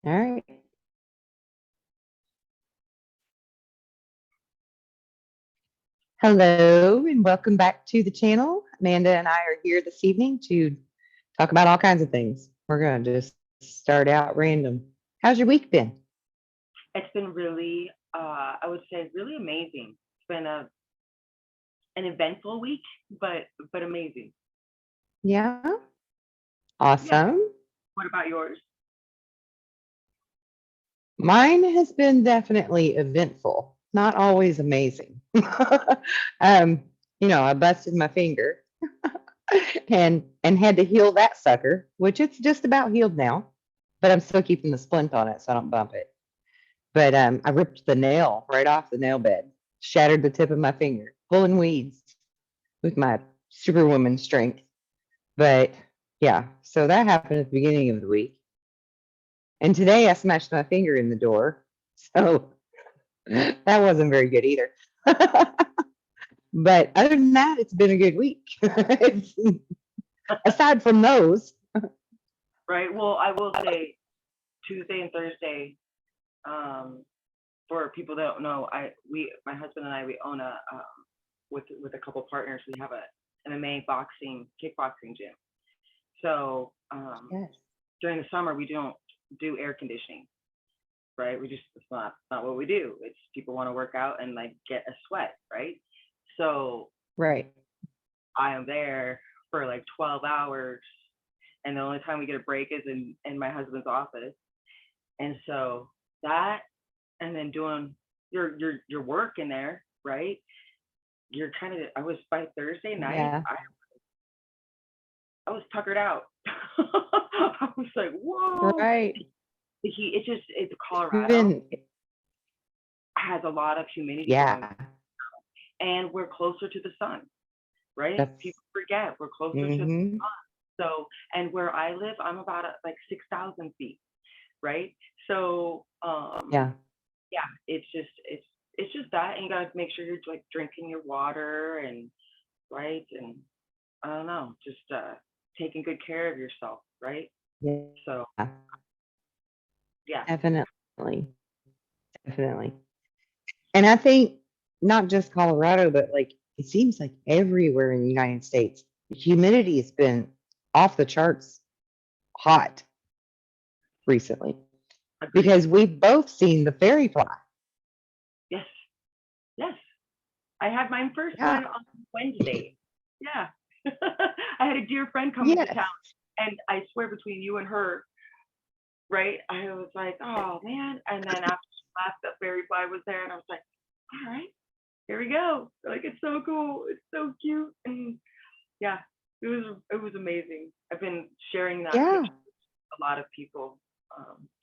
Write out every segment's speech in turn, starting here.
All right. Hello and welcome back to the channel. Amanda and I are here this evening to talk about all kinds of things. We're going to just start out random. How's your week been? It's been really, I would say, really amazing. It's been an eventful week, but amazing. Yeah. Yeah. Awesome. What about yours? Mine has been definitely eventful, not always amazing. um, I busted my finger and had to heal that sucker, which it's just about healed now, but I'm still keeping the splint on it so I don't bump it. But I ripped the nail right off the nail bed, shattered the tip of my finger, pulling weeds with my superwoman strength. But yeah, so that happened at the beginning of the week. And today I smashed my finger in the door. So that wasn't very good either. But other than that, it's been a good week. Aside from those. Right. Well, I will say Tuesday and Thursday. For people that don't know, my husband and I, we own with a couple partners. We have a MMA kickboxing gym. So Yes. during the summer, we don't do air conditioning. Right. It's not what we do. It's people want to work out and like get a sweat. Right. So Right. I am there for like 12 hours, and the only time we get a break is in my husband's office. And so that, and then doing your work in there, right? You're kind of, I was by Thursday night, Yeah. I was tuckered out. I was like, whoa. Right. It's Colorado Even, has a lot of humidity going, yeah. and we're closer to the sun, right? That's, People forget we're closer to. mm-hmm. So, and where I live, I'm about like 6,000 feet, right? So, Yeah. yeah, it's just that, and you gotta make sure you're like drinking your water and right, and I don't know, just taking good care of yourself, right? Yeah. So, yeah, Definitely. Definitely. And I think not just Colorado, but like it seems like everywhere in the United States, humidity has been off the charts hot recently agreed. because we've both seen the fairy fly. Yes, yes. I had my first Yeah. one on Wednesday. Yeah, I had a dear friend come into Yes. town, and I swear between you and her, right? I was like, oh man. And then after she left, the fairy fly was there, and I was like, all right, here we go. Like it's so cool, it's so cute, and yeah, it was amazing. I've been sharing that Yeah. picture with a lot of people,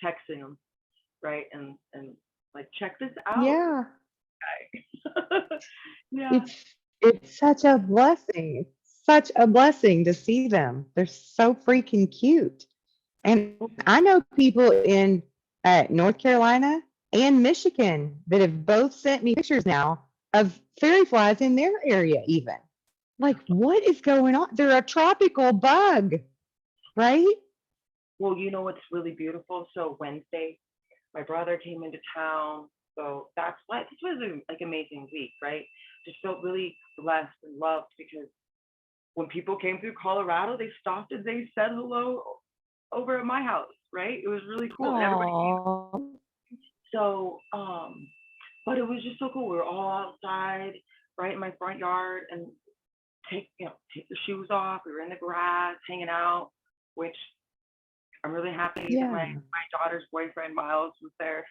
texting them, right, and like check this out. Yeah. Yeah, It's such a blessing. It's such a blessing to see them. They're so freaking cute. And I know people in North Carolina and Michigan that have both sent me pictures now of fairy flies in their area, even. Like, what is going on? They're a tropical bug, right? well, you know what's really beautiful? So Wednesday, my brother came into town. So that's why this was a like amazing week, right? Just felt really blessed and loved because when people came through Colorado, they stopped and they said hello over at my house, right? It was really cool. And everybody, Oh, so but it was just so cool. We were all outside, right in my front yard, and take the shoes off. We were in the grass hanging out, which I'm really happy that my yeah. daughter's boyfriend Miles was there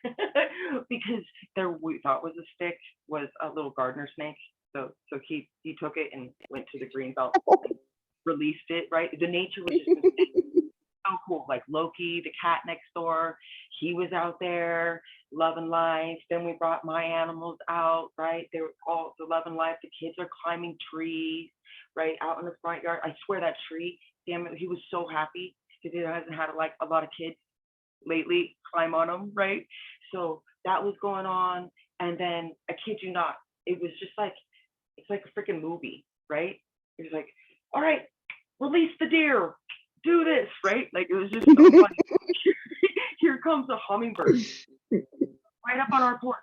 because there we thought was a stick was a little gardener snake. So he took it and went to the green belt and released it. Right, the nature was just so cool. Like Loki, the cat next door, he was out there loving life. Then we brought my animals out. Right, they were all the loving life. The kids are climbing trees. Right out in the front yard. I swear that tree. Damn it, he was so happy because he hasn't had like a lot of kids lately climb on them, right? So that was going on, and then I kid you not, it was just like it's like a freaking movie, right? It was like, all right, release the deer, do this, right? Like it was just so funny. here comes a hummingbird right up on our porch,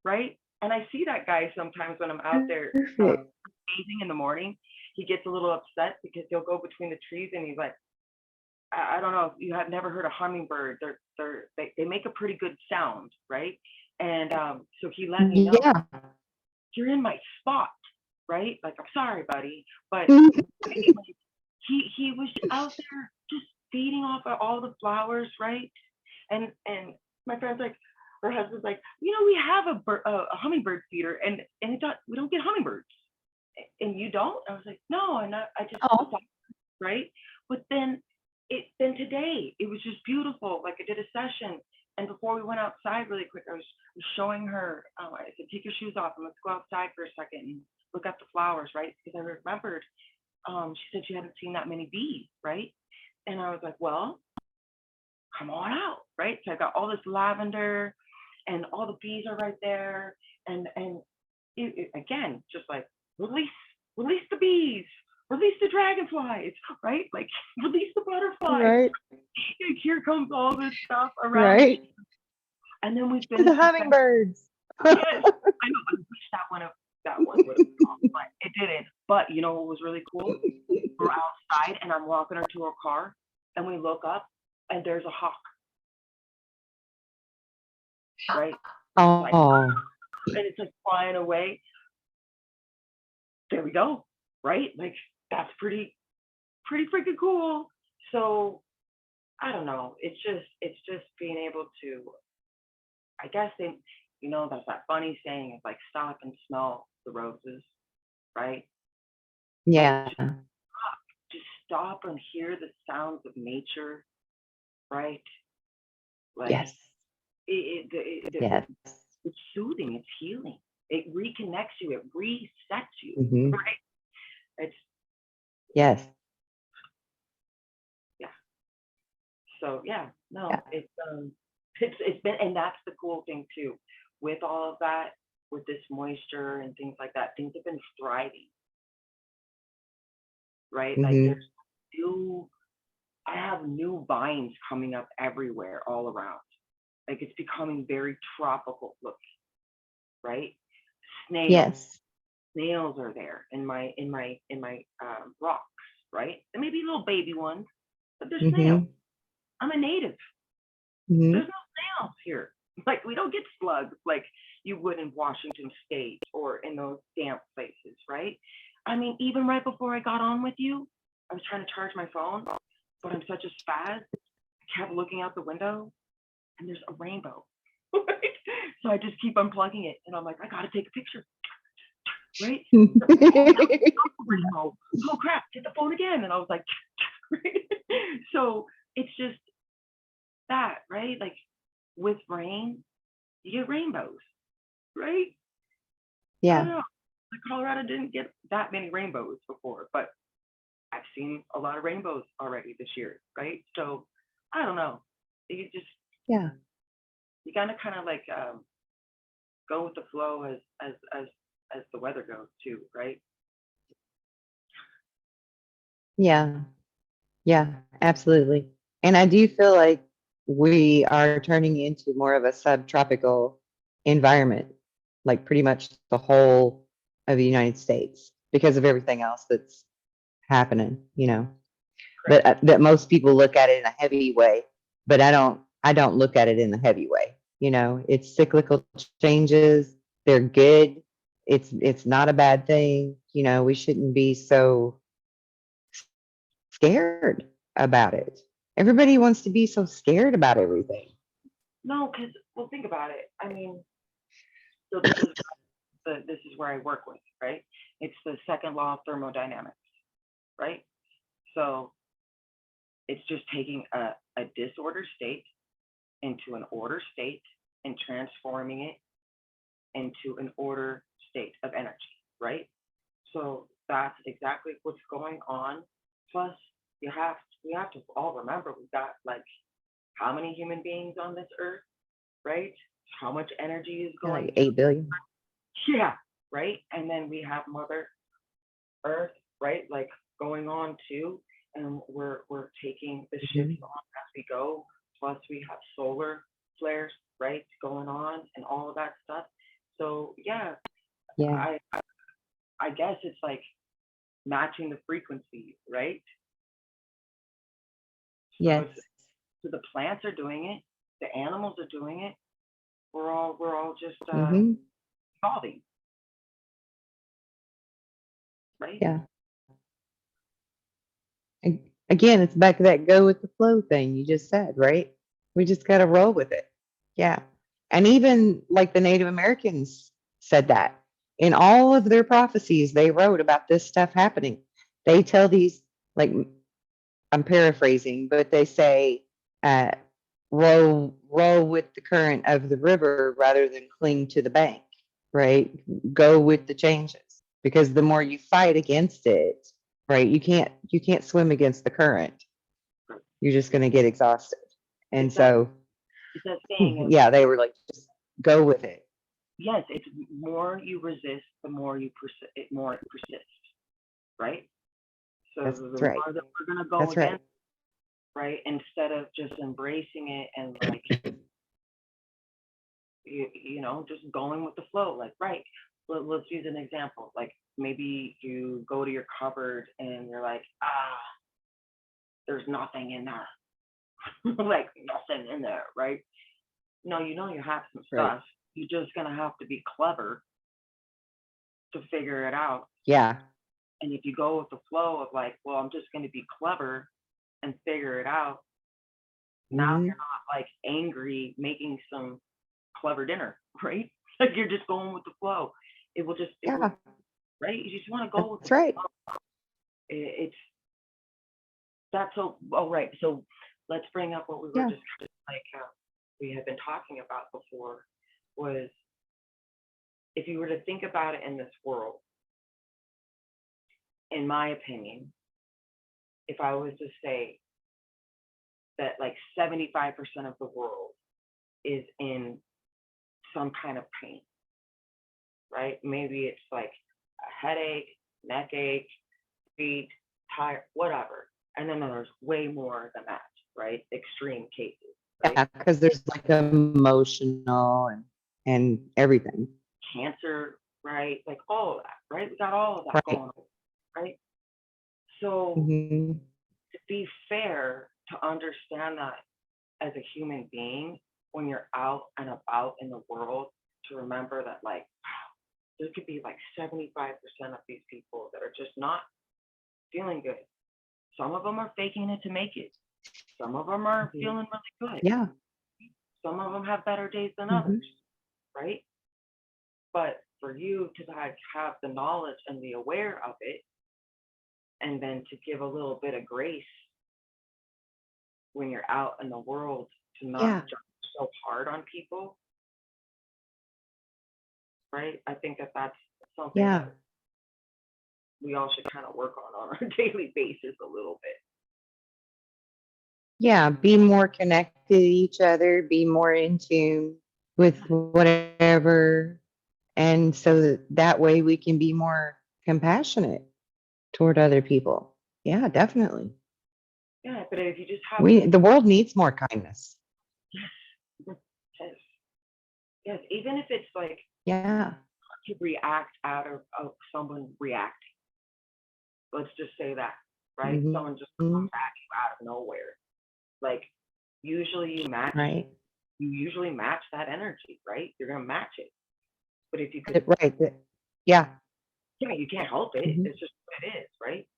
right? And I see that guy sometimes when I'm out there Perfect. gazing in the morning. He gets a little upset because he'll go between the trees and he's like, I don't know if you have never heard a hummingbird. They make a pretty good sound, right? And so he let me know Yeah. you're in my spot, right? Like I'm sorry, buddy, but he was out there just feeding off of all the flowers, right? And my friend's like, her husband's like, we have a hummingbird feeder, and we don't get hummingbirds, and you don't. I was like, no, I just Oh, right. But then today it was just beautiful. Like I did a session, and before we went outside really quick, I was showing her. I said, take your shoes off and let's go outside for a second and look at the flowers, right? Because I remembered she said she hadn't seen that many bees, right? And I was like, well, come on out, right? So I got all this lavender, and all the bees are right there, and again, just like release the bees, release the dragonflies, right? Like release the butterflies. right, Like, here comes all this stuff around me, right. and then we To the finished the session. hummingbirds. Yes, I know. I wish that one would have come, but it didn't. But you know what was really cool? We're outside, and I'm walking her to her car, and we look up, and there's a hawk, right? Like, Oh, and it's like flying away. There we go, right? Like that's pretty freaking cool. So I don't know. It's just being able to. I guess that's that funny saying. It's like stop and smell the roses, right? Like yeah. just stop and hear the sounds of nature, right? Like Yes. it Yes. it's soothing, it's healing, it reconnects you, it resets you, Hmm. right? It's Yes. yeah. So yeah, Yeah. no, it's been, and that's the cool thing too, with all of that, with this moisture and things like that, things have been thriving, right? Like Hmm. there's new, I have new vines coming up everywhere, all around. Like it's becoming very tropical looking, right? Snails, Yes. snails are there in my rocks, right? There may be little baby ones, but they're snails. Hmm. I'm a native. There's Hmm. no snails here. Like we don't get slugs like you would in Washington State or in those damp places, right? I mean, even right before I got on with you, I was trying to charge my phone, but I'm such a spaz. I kept looking out the window, and there's a rainbow. So I just keep unplugging it, and I'm like, I gotta take a picture, right? Oh, rainbow. Oh crap! Get the phone again, and I was like, so it's just that, right? Like with rain, you get rainbows, right? I don't Yeah. know. Like Colorado didn't get that many rainbows before, but I've seen a lot of rainbows already this year, right? So I don't know. You just Yeah. you gotta kind of like go with the flow as the weather goes too, right? Yeah. Yeah. Absolutely. And I do feel like we are turning into more of a subtropical environment, like pretty much the whole of the United States because of everything else that's happening. Correct. That most people look at it in a heavy way, but I don't look at it in the heavy way. It's cyclical changes. They're good. It's not a bad thing. We shouldn't be so scared about it. Everybody wants to be so scared about everything. No, because well, think about it. I mean, so this is where I work with, right? It's the second law of thermodynamics, right? So it's just taking a disorder state into an order state and transforming it into an order state of energy, right? So that's exactly what's going on. Plus, we have to all remember we've got like how many human beings on this earth, right? How much energy is Yeah, going like through? 8 billion. Yeah, right. And then we have Mother Earth, right? Like going on too, and we're taking the shifts Mhm. on as we go. plus we have solar flares, right, going on and all of that stuff. So yeah, Yeah. I guess it's like matching the frequency, right? So it's Yes. so the plants are doing it, the animals are doing it. We're all just Mm-hmm. evolving, right? Yeah. Again, it's back to that go with the flow thing you just said, right? We just got to roll with it. Yeah. And even like the Native Americans said that in all of their prophecies, they wrote about this stuff happening. They tell these, like, I'm paraphrasing, but they say, uh, roll with the current of the river rather than cling to the bank, right? Go with the changes because the more you fight against it, right? You can't swim against the current. You're just going to get exhausted. And It's that so, it's that saying of, yeah, they were like, just go with it. yes, it's more you resist, the more more it persists, right? So That's the right. more that we're gonna go That's right. against, right, instead of just embracing it and like just going with the flow, like right. Let's use an example. Like maybe you go to your cupboard and you're like, there's nothing in there, like nothing in there, right? No, you have some Right. stuff. You're just gonna have to be clever to figure it out. Yeah. And if you go with the flow of like, well, I'm just gonna be clever and figure it out, now Hmm. you're not like angry making some clever dinner, right? Like you're just going with the flow. It will, Yeah. right? You just want to go with the That's right. flow. It's that's so, oh, right. So let's bring up what we were Yeah. just like, we had been talking about before was if you were to think about it in this world, in my opinion, if I was to say that like 75% of the world is in some kind of pain, right? Maybe it's like a headache, neck ache, feet, tired, whatever. And then there's way more than that, right? Extreme cases, right? Yeah. Because there's like emotional and everything. Cancer, right? Like all of that, right? We got all of that Right. going on, right? So Hmm. to be fair, to understand that as a human being, when you're out and about in the world, to remember that like there could be like 75% of these people that are just not feeling good. Some of them are faking it to make it. Some of them are feeling really good. Yeah. Some of them have better days than Hmm. others, right? But for you to like have the knowledge and the aware of it, and then to give a little bit of grace when you're out in the world to not Yeah. jump so hard on people, right? I think that that's something Yeah. that we all should kind of work on a daily basis a little bit. Yeah. Be more connected to each other, be more in tune with whatever. And so that way we can be more compassionate toward other people. Yeah, definitely. Yeah, but if you just have The world needs more kindness. yes, yes, yes, even if it's like Yeah. to react out of someone reacting. Let's just say that, right? Someone just Hmm. comes at you out of nowhere. Like usually Right. you usually match that energy, right? You're gonna match it. But if you could, Right. Yeah. you can't help it. Hmm. It's just what it is, right?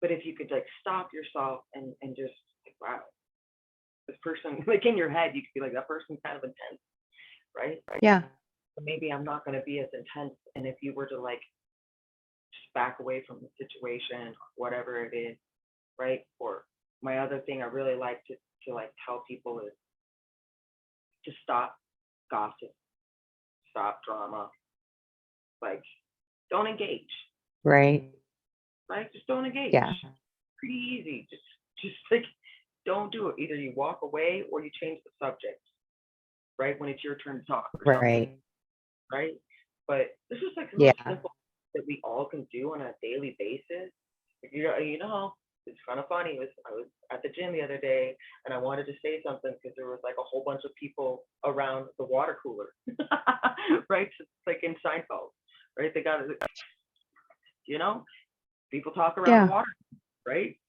But if you could like stop yourself and just like, wow, this person, like in your head, you could be like, that person's kind of intense, right? Yeah. So maybe I'm not gonna be as intense. And if you were to like just back away from the situation, whatever it is, right? Or my other thing I really like to like tell people is to stop gossip, stop drama, like don't engage, Right. right? Just don't engage. Yeah. Pretty easy. Just like don't do it. Either you walk away or you change the subject, right? When it's your turn to talk or something, Right. right? But this is like little Yeah. simple that we all can do on a daily basis. You know, it's kind of funny. I was at the gym the other day, and I wanted to say something because there was like a whole bunch of people around the water cooler, right? It's like in Seinfeld, right? They got it, you know, people talk around the Yeah. water, right?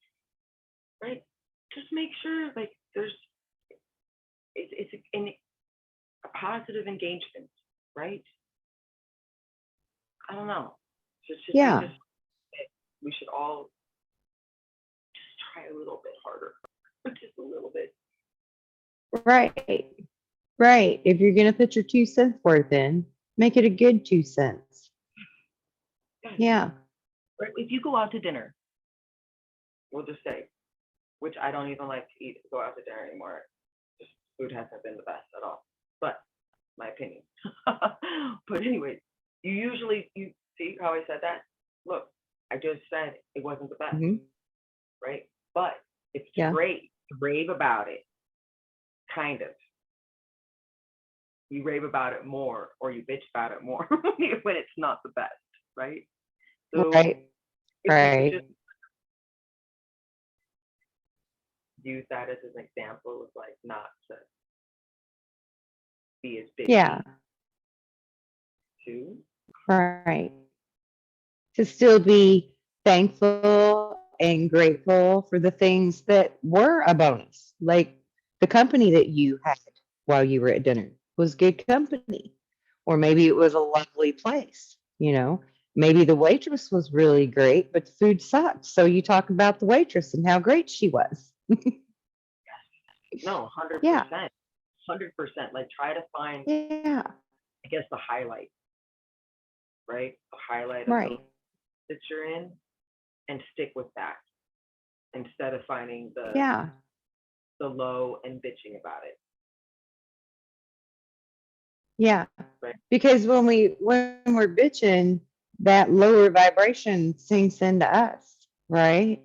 Right. Just make sure like there's it's a positive engagement, right? I don't know. I Yeah. just we should all just try a little bit harder, just a little bit. Right. Right. If you're going to put your 2 cents worth in, make it a good 2 cents. Yes. Yeah. Right? If you go out to dinner, we'll just say, which I don't even like to eat go out to dinner anymore. Just food hasn't been the best at all. But my opinion. But anyway, you see how I said that? Look, I just said it wasn't the best, Hmm. right? But it's Yeah. great to rave about it, kind of. You rave about it more or you bitch about it more when it's not the best, right? So Right. if we could just Right. use that as an example of like not to be as Yeah. bitchy too. Right. To still be thankful and grateful for the things that were a bonus. Like the company that you had while you were at dinner was good company. Or maybe it was a lovely place, you know. Maybe the waitress was really great, but the food sucked. So you talk about the waitress and how great she was. No, Yeah. 100%. 100%. Like try to find, Yeah. I guess, the highlight, right? The highlight of the Right. that you're in and stick with that instead of finding Yeah. the low and bitching about it, Yeah. right? Because when we're bitching, that lower vibration sinks into us, right?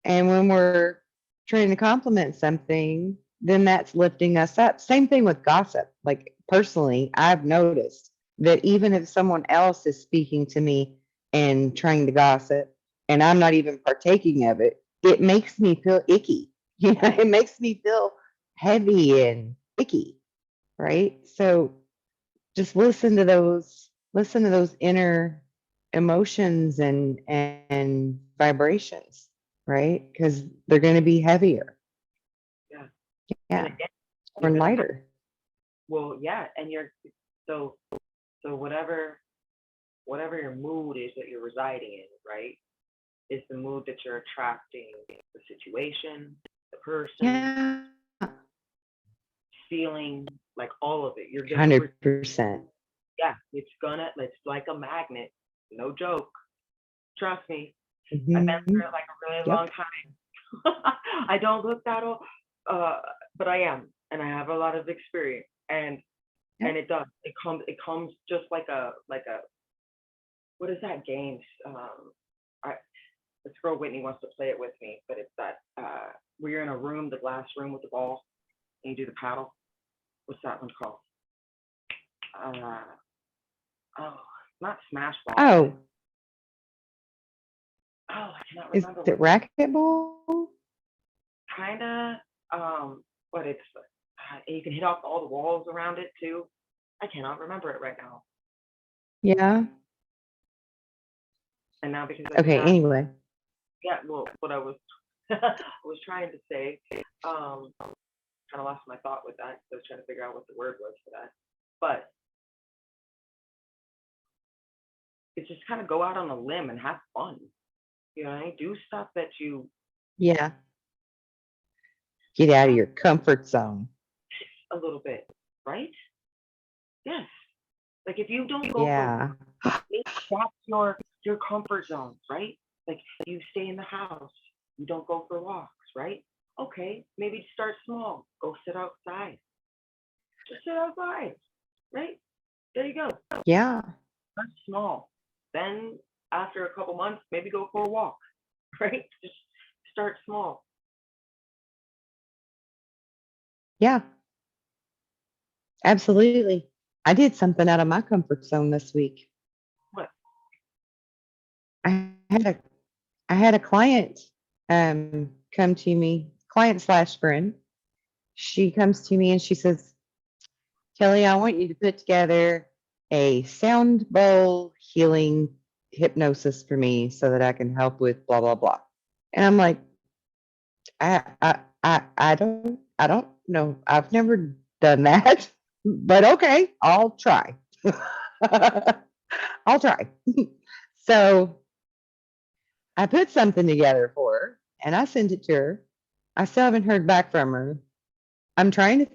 And when we're trying to compliment something, then that's lifting us up. Same thing with gossip. Like personally, I've noticed that even if someone else is speaking to me and trying to gossip, and I'm not even partaking of it, it makes me feel icky. You know, it makes me feel heavy and icky, right? So just listen to those inner emotions and vibrations, right? Because they're going to be heavier. Yeah. And Yeah. again, Or you're gonna have, lighter. well, yeah, and you're so whatever your mood is that you're residing in, right? Is the mood that you're attracting the situation, the person, Yeah. feeling, like all of it. You're gonna 100%. yeah, it's like a magnet. No joke. Trust me. I've been Hmm. through it like a really long Yep. time. I don't look that old, uh, but I am, and I have a lot of experience, and Yep. it does. It comes just like a what is that game? I this girl Whitney wants to play it with me, but it's that where you're in a room, the glass room with the ball, and you do the paddle. What's that one called? Uh, oh, not smash ball, but Oh, it's I cannot is remember it what racquetball? kinda but it's you can hit off all the walls around it too. I cannot remember it right now. Yeah. And now because I just Okay. asked, Anyway. yeah, well, what I was I was trying to say, kind of lost my thought with that. I was trying to figure out what the word was for that. But it's just kind of go out on a limb and have fun. You know, what I mean? Do stuff that you Yeah. Get out of have your comfort zone. a little bit, right? Yes. Like if you don't go for Yeah. maybe that's your comfort zone, right? Like you stay in the house, you don't go for walks, right? Okay, maybe start small. Go sit outside. Just sit outside, right? There you go. Yeah. Start small. Then after a couple months, maybe go for a walk, right? Just start small. Yeah. Absolutely. I did something out of my comfort zone this week. What? I had a I had a client. come to me, client slash friend. She comes to me and she says, Kelly, I want you to put together a sound bowl healing hypnosis for me so that I can help with blah, blah, blah. And I'm like, I don't know. I've never done that, but okay, I'll try. I'll try. So I put something together for her and I sent it to her. I still haven't heard back from her. I'm trying to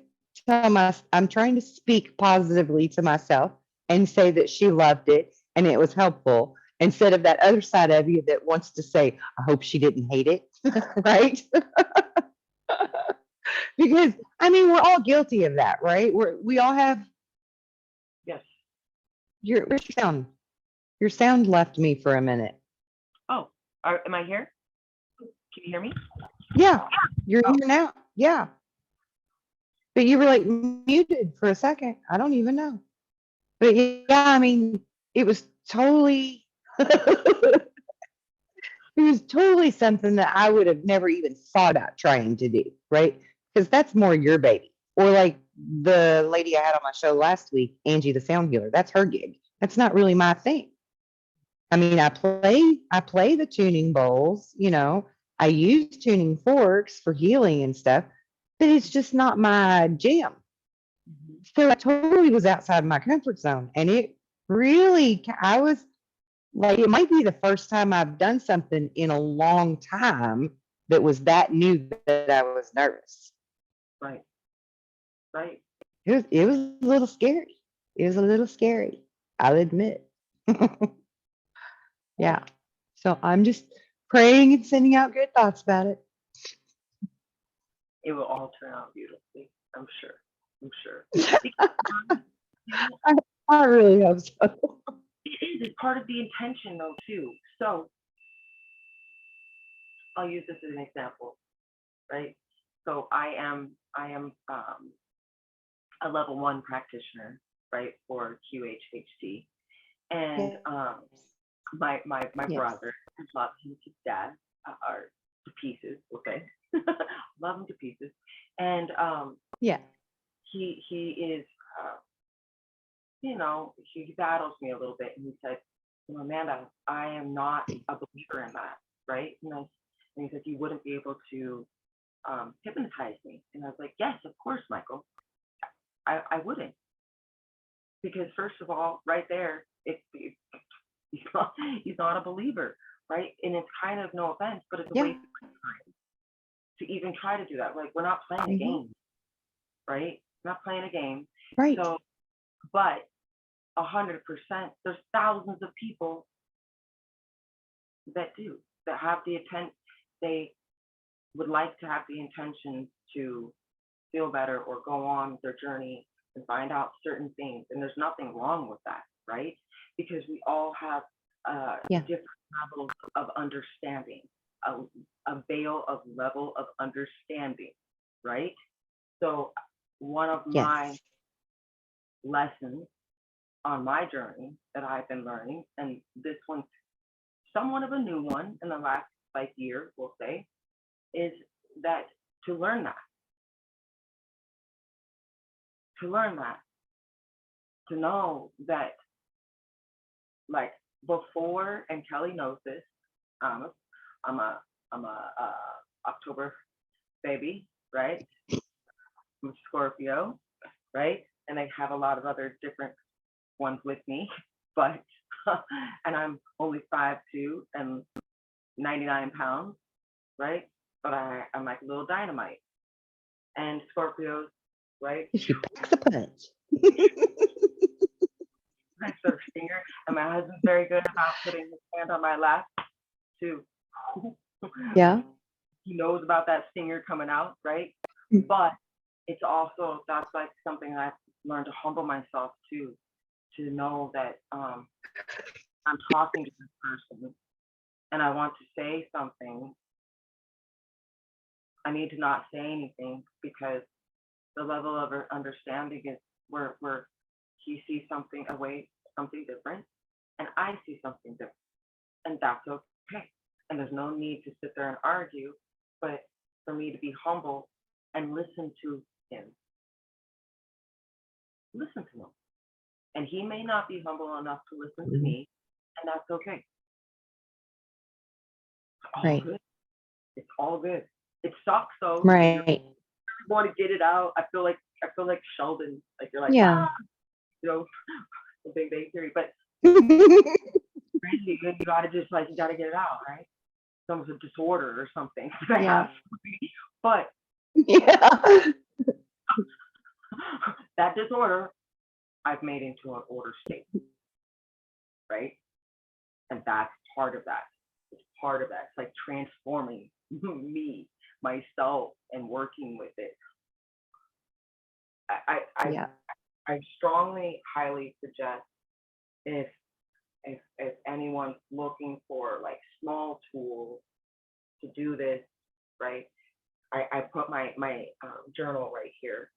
I'm trying to speak positively to myself and say that she loved it and it was helpful instead of that other side of you that wants to say, I hope she didn't hate it. Right? Because I mean, we're all guilty of that, right? We all have Yes. where's your sound? Your sound left me for a minute. Oh, am I here? Can you hear me? Yeah, you're Oh, here now. Yeah. But you were like muted for a second. I don't even know. But yeah, I mean, it was totally it was totally something that I would have never even thought about trying to do, right? Because that's more your baby. Or like the lady I had on my show last week, Angie the sound healer. That's her gig. That's not really my thing. I mean, I play the tuning bowls, you know, I use tuning forks for healing and stuff, but it's just not my jam. mhm. So I totally was outside my comfort zone. And it really, I was like, it might be the first time I've done something in a long time that was that new that I was nervous. Right, right. It was a little scary. It was a little scary. I'll admit. Yeah. So I'm just praying and sending out good thoughts about it. It will all turn out beautifully. I'm sure. I'm sure. Because I, I really hope so. it is. It's part of the intention, though, too. So I'll use this as an example, right? So I am a level one practitioner, right, for QHHT, and Yes. my Yes. brother, I love him to death, are to pieces, okay, love him to pieces, and Yeah. he is, uh, he battles me a little bit, and he said, Amanda, I am not a believer in that, right? And he said you wouldn't be able to hypnotize me, and I was like, yes, of course, Michael, I wouldn't, because first of all, right there, he's not, he's not a believer, right? And it's kind of, no offense, but it's a Yeah. waste of time to even try to do that. Like, we're not playing a Hmm. game, right? We're not playing a game. Right. So, but 100%, there's thousands of people that do, that have the intent, they would like to have the intention to feel better or go on their journey and find out certain things. And there's nothing wrong with that, right? Because we all have Yeah. different levels of understanding, a, a veil of level of understanding, right? So, one of my Yes. lessons on my journey that I've been learning, and this one's somewhat of a new one in the last like year, we'll say, is that to learn that, to learn that, to know that, like, before, and Kelly knows this, um, I'm a I'm a October baby, right? I'm a Scorpio, right? And I have a lot of other different ones with me, but and I'm only 5'2" and 99 pounds, right? But I'm like a little dynamite. And Scorpios, right? She packs a punch. That's their stinger. And my husband's very good about putting his hand on my lap too. Yeah. He knows about that stinger coming out, right? But it's also, that's like something I've learned to humble myself to know that I'm talking to this person and I want to say something. I need to not say anything because the level of understanding is where he sees something away, something different, and I see something different, and that's okay. and there's no need to sit there and argue, but for me to be humble and listen to him. Listen to him. And he may not be humble enough to listen to me, and that's okay. It's all Right. good. It's all good. It sucks though. Right. You want to get it out. I feel like Sheldon. Like you're like, Yeah. you know, the Big Bang Theory. But really, you gotta just like you gotta get it out, right? It's almost a disorder or something that I Yeah. have. But Yeah. that disorder I've made into an order state, right? And that's part of that. It's part of that. It's like transforming me, myself, and working with it. Yeah. I strongly, highly suggest if if anyone's looking for like small tools to do this, right? I put my journal right here,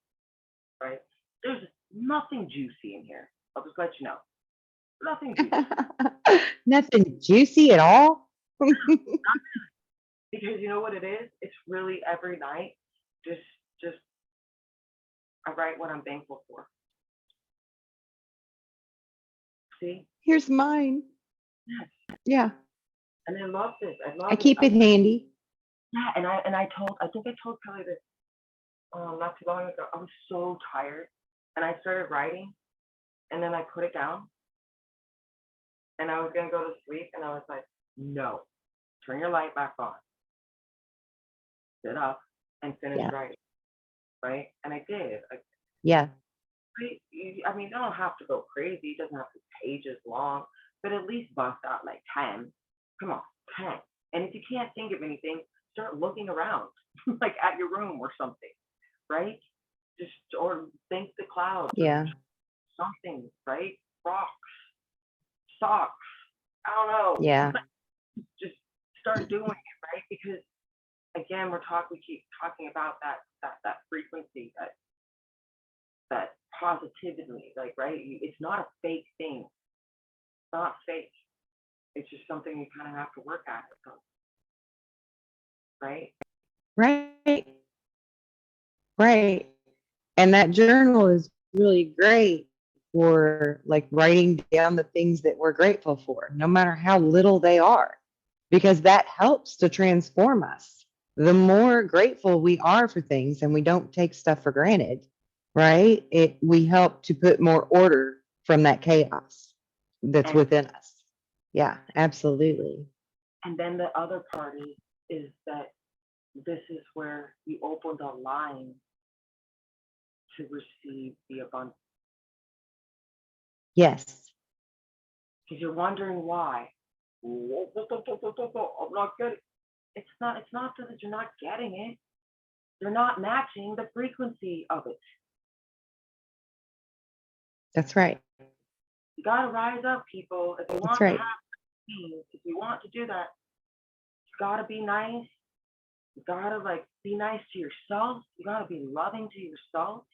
right? There's nothing juicy in here. I'll just let you know. Nothing juicy. Nothing juicy at all. Because you know what it is? It's really every night, just I write what I'm thankful for. See? Here's mine. Yes. Yeah. And I love this. I love I keep it. it handy. Yeah, and I think I told Kelly this not too long ago. I was so tired, and I started writing, and then I put it down, and I was gonna go to sleep, and I was like, no, turn your light back on, sit up, and finish Yeah. writing, right? And I did. Yeah. I mean, you don't have to go crazy. It doesn't have to be pages long, but at least bust out like 10. Come on, 10. And if you can't think of anything, start looking around, like at your room or something, right? Just or think the clouds or Yeah. something, right? Rocks, socks. I don't know. Yeah. Just start doing it, right? Because again, we keep talking about that frequency, that positivity, like right? It's not a fake thing. It's not fake. It's just something you kind of have to work at, right? Right. Right. And that journal is really great for like writing down the things that we're grateful for, no matter how little they are, because that helps to transform us. The more grateful we are for things and we don't take stuff for granted, right? We help to put more order from that chaos that's And within us. Yeah, absolutely. and then the other part is that this is where you open the line to receive the abundance. Yes. Because you're wondering why. I'm not getting. It's not that you're not getting it. You're not matching the frequency of it. That's right. You gotta rise up, people. If you That's want to right. have things, if you want to do that, you gotta be nice. You gotta like be nice to yourself. You gotta be loving to yourself,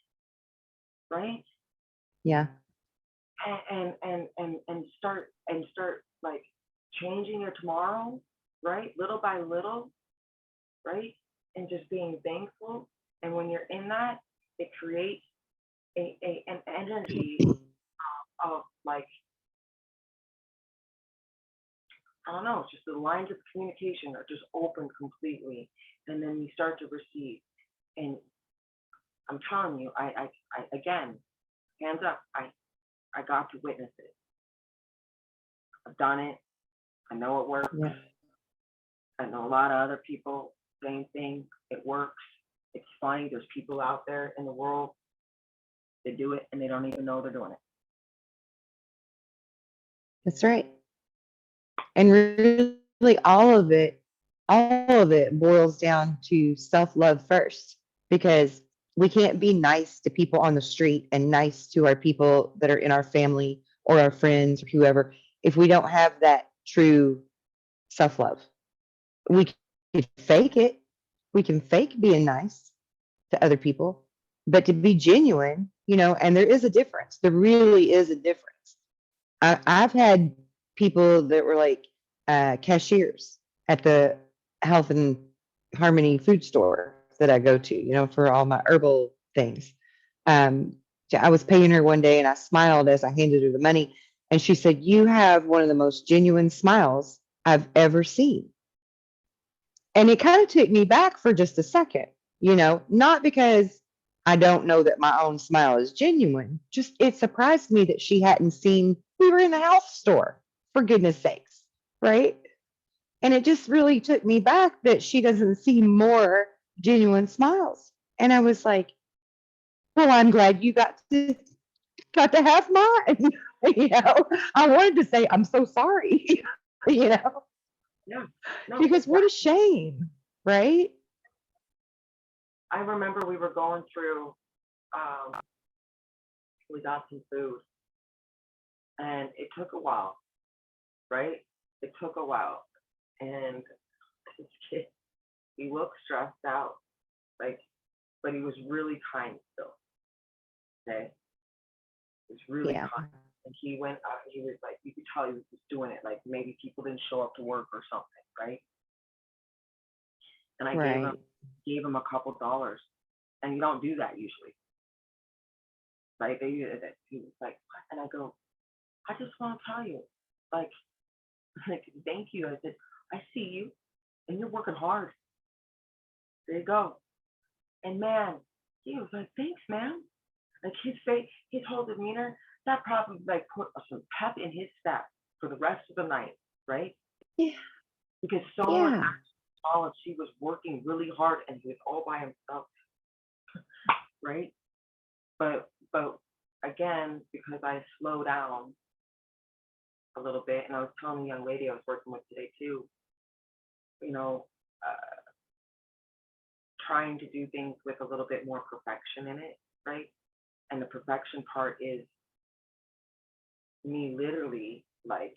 right? Yeah. And start like changing your tomorrow, right? Little by little, right? And just being thankful. And when you're in that, it creates an energy of like, I don't know, just the lines of communication are just open completely. And then you start to receive. And I'm telling you, I again, hands up, I got to witness it. I've done it. I know it works. Yeah. I know a lot of other people, same thing. It works. It's funny. There's people out there in the world that do it and they don't even know they're doing it. That's right. And really all of it boils down to self-love first, because we can't be nice to people on the street and nice to our people that are in our family or our friends or whoever if we don't have that true self-love. We can fake it. We can fake being nice to other people, but to be genuine, and there is a difference. There really is a difference. I've had people that were like cashiers at the Health and Harmony food store that I go to, for all my herbal things. Um, I was paying her one day and I smiled as I handed her the money. And she said, "You have one of the most genuine smiles I've ever seen." And it kind of took me back for just a second, not because I don't know that my own smile is genuine, just it surprised me that she hadn't seen, we were in a health store, for goodness sakes, right? And it just really took me back that she doesn't see more genuine smiles. And I was like, well, I'm glad you got to have mine. I wanted to say, I'm so sorry, you know, Yeah. No, because what a shame, right? I remember we were going through, we got some food and it took a while, right? It took a while. And this kid, he looked stressed out, like, but he was really kind still. Okay. He was really Yeah, kind. And he went out, he was like, you could tell he was just doing it. Like maybe people didn't show up to work or something, right? And I right. gave him a couple dollars. And you don't do that usually. Right? He was like, what? And I go, I just want to tell you, like, like, thank you. I said, I see you and you're working hard. There you go. And man, he was like, thanks, man. Like his face, his whole demeanor, that probably like put some pep in his step for the rest of the night, right? Yeah, Because someone yeah, acknowledged she was working really hard and he was all by himself, right? But again, because I slow down a little bit, and I was telling a young lady I was working with today too, you know, trying to do things with a little bit more perfection in it, right? And the perfection part is me literally like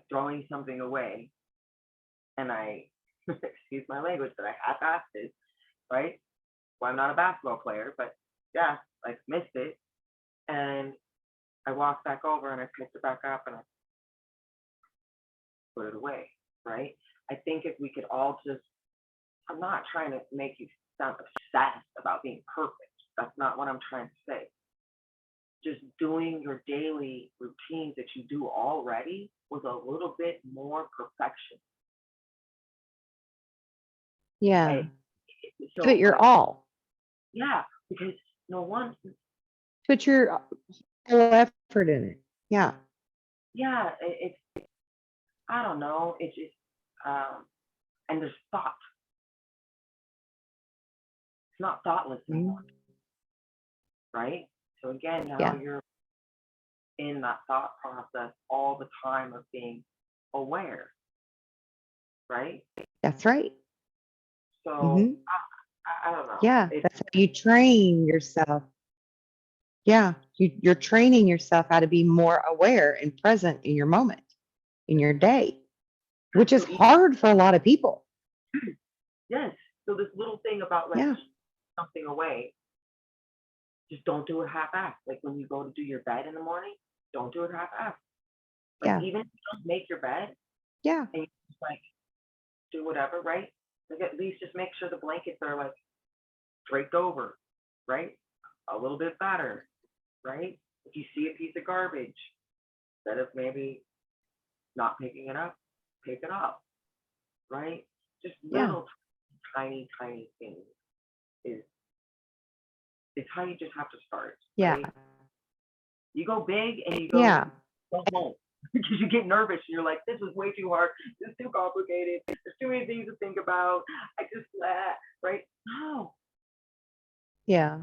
throwing something away, and I excuse my language, but I half-assed it, right? Well, I'm not a basketball player, but yeah, like missed it, and I walked back over and I picked it back up and I put it away, right? I think if we could all just, I'm not trying to make you sound obsessed about being perfect. That's not what I'm trying to say. Just doing your daily routines that you do already with a little bit more perfection. yeah. Okay. Give it So, your all. yeah, because no one, Put your whole effort in it. Yeah. yeah, it's, I don't know, it's just, and there's thought. It's not thoughtless anymore, Mhm. right? So again, now Yeah, you're in that thought process all the time of being aware, right? that's right. So Hmm. I don't know. Yeah, It's that's how you train yourself. Yeah, you're training yourself how to be more aware and present in your moment, in your day, which is so hard for a lot of people. yes. So this little thing about like Yeah, something away, just don't do it half-assed. Like when you go to do your bed in the morning, don't do it half-assed. Like yeah, even if you don't make your bed yeah, and you just like do whatever, right? Like at least just make sure the blankets are like draped over, right? A little bit better, right? If you see a piece of garbage, instead of maybe not picking it up, pick it up, right? Just yeah, little tiny, tiny things is is how you just have to start, yeah, right? You go big and you yeah, go home because you get nervous and you're like, this is way too hard. This is too complicated. There's too many things to think about. I just, right? No. yeah.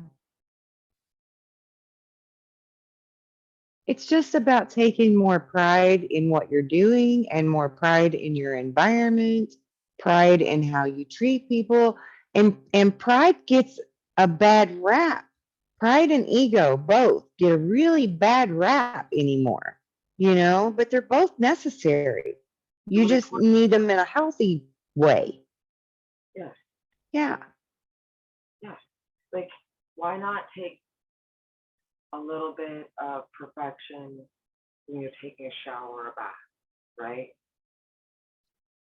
It's just about taking more pride in what you're doing and more pride in your environment, pride in how you treat people. And pride gets a bad rap. Pride and ego both get a really bad rap anymore, but they're both necessary. You So they just need them in a healthy way. yes, Yeah. yes. Like, why not take a little bit of perfection when you're taking a shower or a bath, right?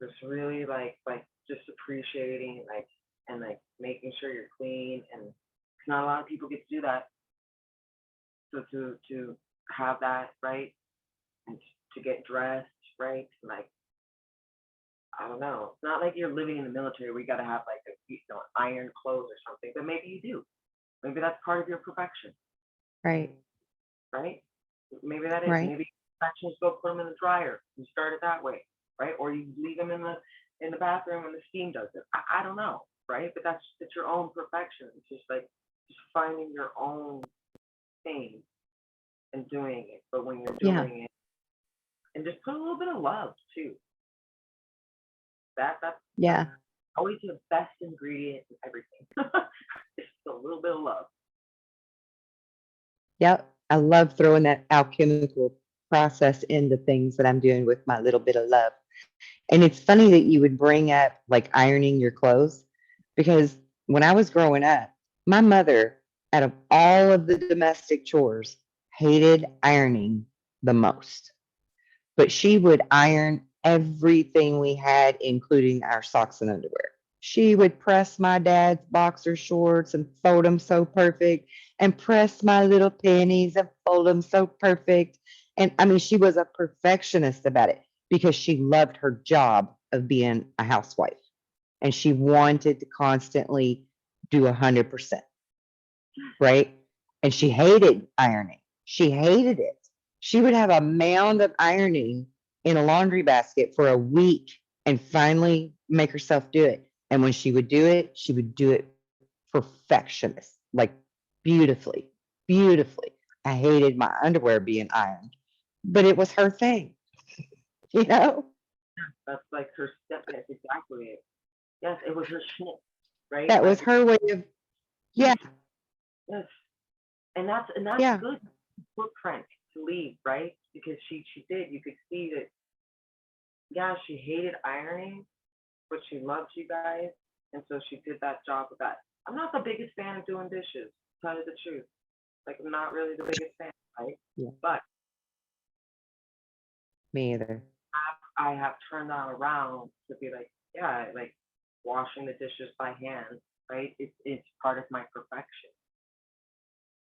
Just really just appreciating and making sure you're clean, and not a lot of people get to do that. So to have that right, and to get dressed right, I don't know. It's not like you're living in the military where you got to have iron clothes or something, but maybe you do. Maybe that's part of your perfection, Right. right? Maybe that is. Right. Maybe perfections go put them in the dryer. You start it that way, right? Or you leave them in the bathroom and the steam does it. I don't know, right? But it's your own perfection. It's just finding your own thing and doing it. But when you're Yeah. doing it, and just put a little bit of love too. That's Yeah. always the best ingredient in everything. Just a little bit of love. Yep. I love throwing that alchemical process into things that I'm doing with my little bit of love. And it's funny that you would bring up like ironing your clothes, because when I was growing up, my mother, out of all of the domestic chores, hated ironing the most. But she would iron everything we had, including our socks and underwear. She would press my dad's boxer shorts and fold them so perfect, and press my little panties and fold them so perfect. And I mean, she was a perfectionist about it because she loved her job of being a housewife, and she wanted to constantly do 100%, right? And she hated ironing. She hated it. She would have a mound of ironing in a laundry basket for a week and finally make herself do it. And when she would do it perfectionist, like beautifully, beautifully. I hated my underwear being ironed, but it was her thing, you know? That's like her step. That's exactly it. Yes, it was her schnick, right? That was her way of, yeah, Yes, and that's yeah, good footprint to leave, right? Because she did. You could see that. Yeah, she hated ironing, but she loved you guys, and so she did that job with that. I'm not the biggest fan of doing dishes, to tell you the truth. Like I'm not really the biggest fan, right? yeah, But me either. I have turned that around to be like, yeah, like washing the dishes by hand, right? It's part of my perfection.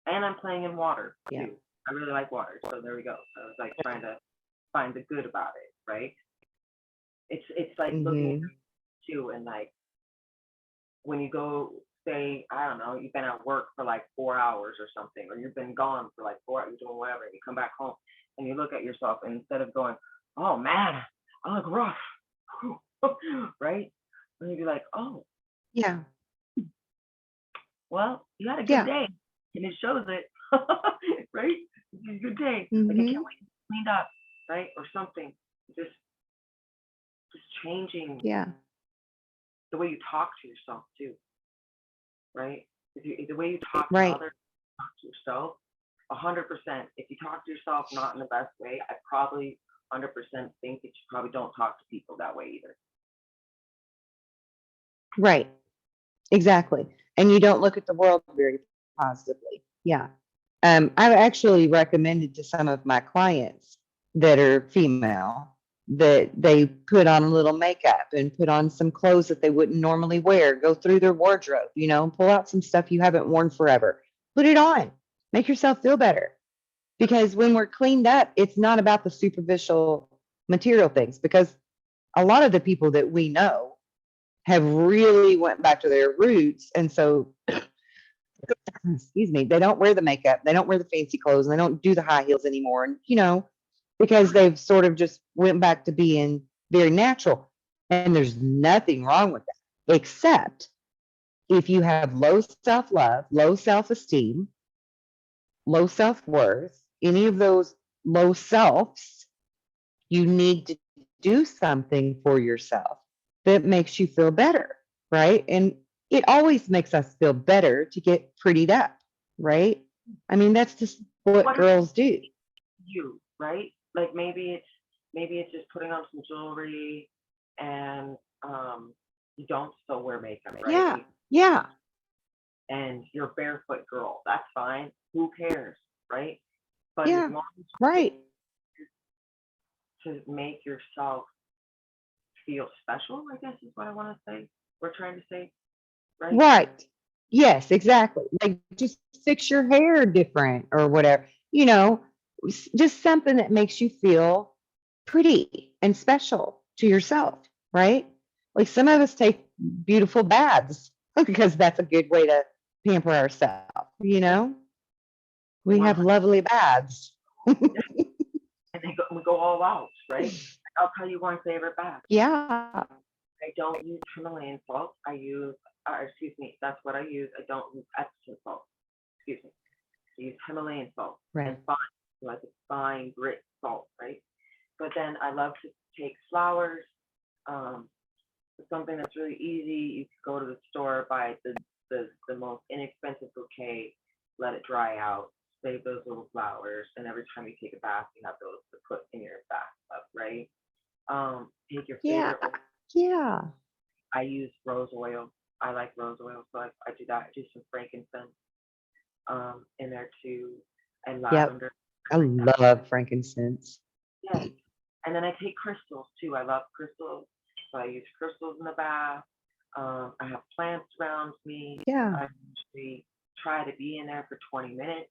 And I'm playing in water Yeah. too. I really like water, so there we go. So I was like trying to find the good about it, right? It's like looking at Hmm. too, and when you go, say, I don't know, you've been at work for like 4 hours or something, or you've been gone for like 4 hours, you're doing whatever, and you come back home and you look at yourself, and instead of going, oh man, I look rough, right? And you'd be like, oh, Yeah. well, you had a good Yeah. day, and it shows it, right? It's a good day. Like I can't Hmm. wait to be cleaned up, right? Or something. Just just changing Yeah. the way you talk to yourself too, right? The way you talk to Right. others, talk to yourself, 100%. If you talk to yourself not in the best way, I probably 100% think that you probably don't talk to people that way either. Right. Exactly. And you don't look at the world very positively. Yeah. I've actually recommended to some of my clients that are female that they put on a little makeup and put on some clothes that they wouldn't normally wear, go through their wardrobe, pull out some stuff you haven't worn forever, put it on, make yourself feel better. Because when we're cleaned up, it's not about the superficial material things, because a lot of the people that we know have really went back to their roots. And so, excuse me, they don't wear the makeup, they don't wear the fancy clothes, and they don't do the high heels anymore. And, because they've sort of just went back to being very natural. And there's nothing wrong with that, except if you have low self love, low self esteem, low self worth, any of those low selves, you need to do something for yourself that makes you feel better, right? And it always makes us feel better to get prettied up, right? I mean, that's just what What is girls do. you, right? Like maybe it's just putting on some jewelry, and you don't still wear makeup, right? Yeah, yeah, And you're a barefoot girl. That's fine. Who cares, right? But as yeah, long as right. you to make yourself feel special, I guess is what I want to say. We're trying to say, right? Right. Yes, exactly. Like just fix your hair different or whatever, just something that makes you feel pretty and special to yourself, right? Like some of us take beautiful baths because that's a good way to pamper ourselves. We have 100. lovely baths. And we go all out, right? I'll tell you one favorite bath. Yeah. I don't use Himalayan salt. I use, excuse me, that's what I use. I don't use Epsom salt. Excuse me. I use Himalayan salt and Right. fine, like a fine grit salt, right? But then I love to take flowers. Um, something that's really easy. You can go to the store, buy the most inexpensive bouquet, let it dry out, save those little flowers, and every time you take a bath, you have those to put in your bathtub, right? Take your Yeah. favorite oil. Yeah. I use rose oil. I like rose oil, so I do that. I do some frankincense in there too, and Yep. lavender. I Like that. love frankincense. Yes. And then I take crystals too. I love crystals. So I use crystals in the bath. I have plants around me. Yeah. I usually try to be in there for 20 minutes.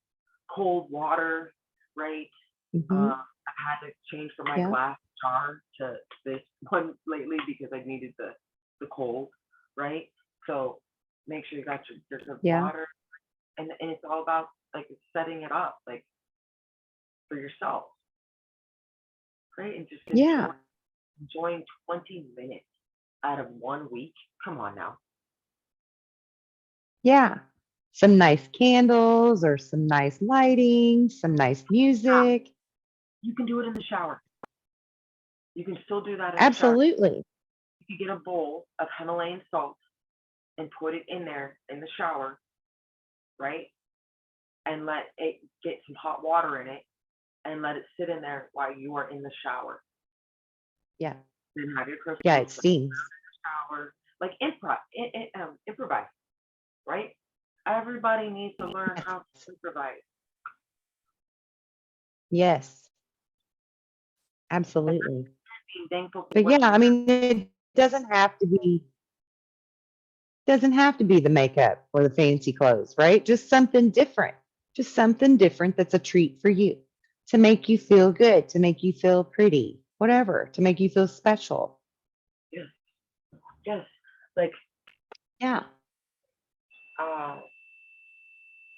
Cold water, right? Hmm. I had to change from my Yeah. glass jar to this one lately because I needed the cold, right? So make sure you got your good Yeah. water, and it's all about like setting it up like for yourself, right? And just Yeah. enjoying 20 minutes out of 1 week. Come on now. Yeah. Some nice candles or some nice lighting, some nice music. You can do it in the shower. You can still do that in the shower. Absolutely. You can get a bowl of Himalayan salt and put it in there in the shower, right? And let it get some hot water in it and let it sit in there while you are in the shower. Yeah. Then have your Yeah, crystals it in steams. the shower. Like improvise, right? Everybody needs to learn Yes. how to improvise. Yes. And Absolutely. being thankful for But what yeah, you I mean, it doesn't have to be the makeup or the fancy clothes, right? Just something different. Just something different that's a treat for you to make you feel good, to make you feel pretty, whatever, to make you feel special. yes, yes. Like Yeah. uh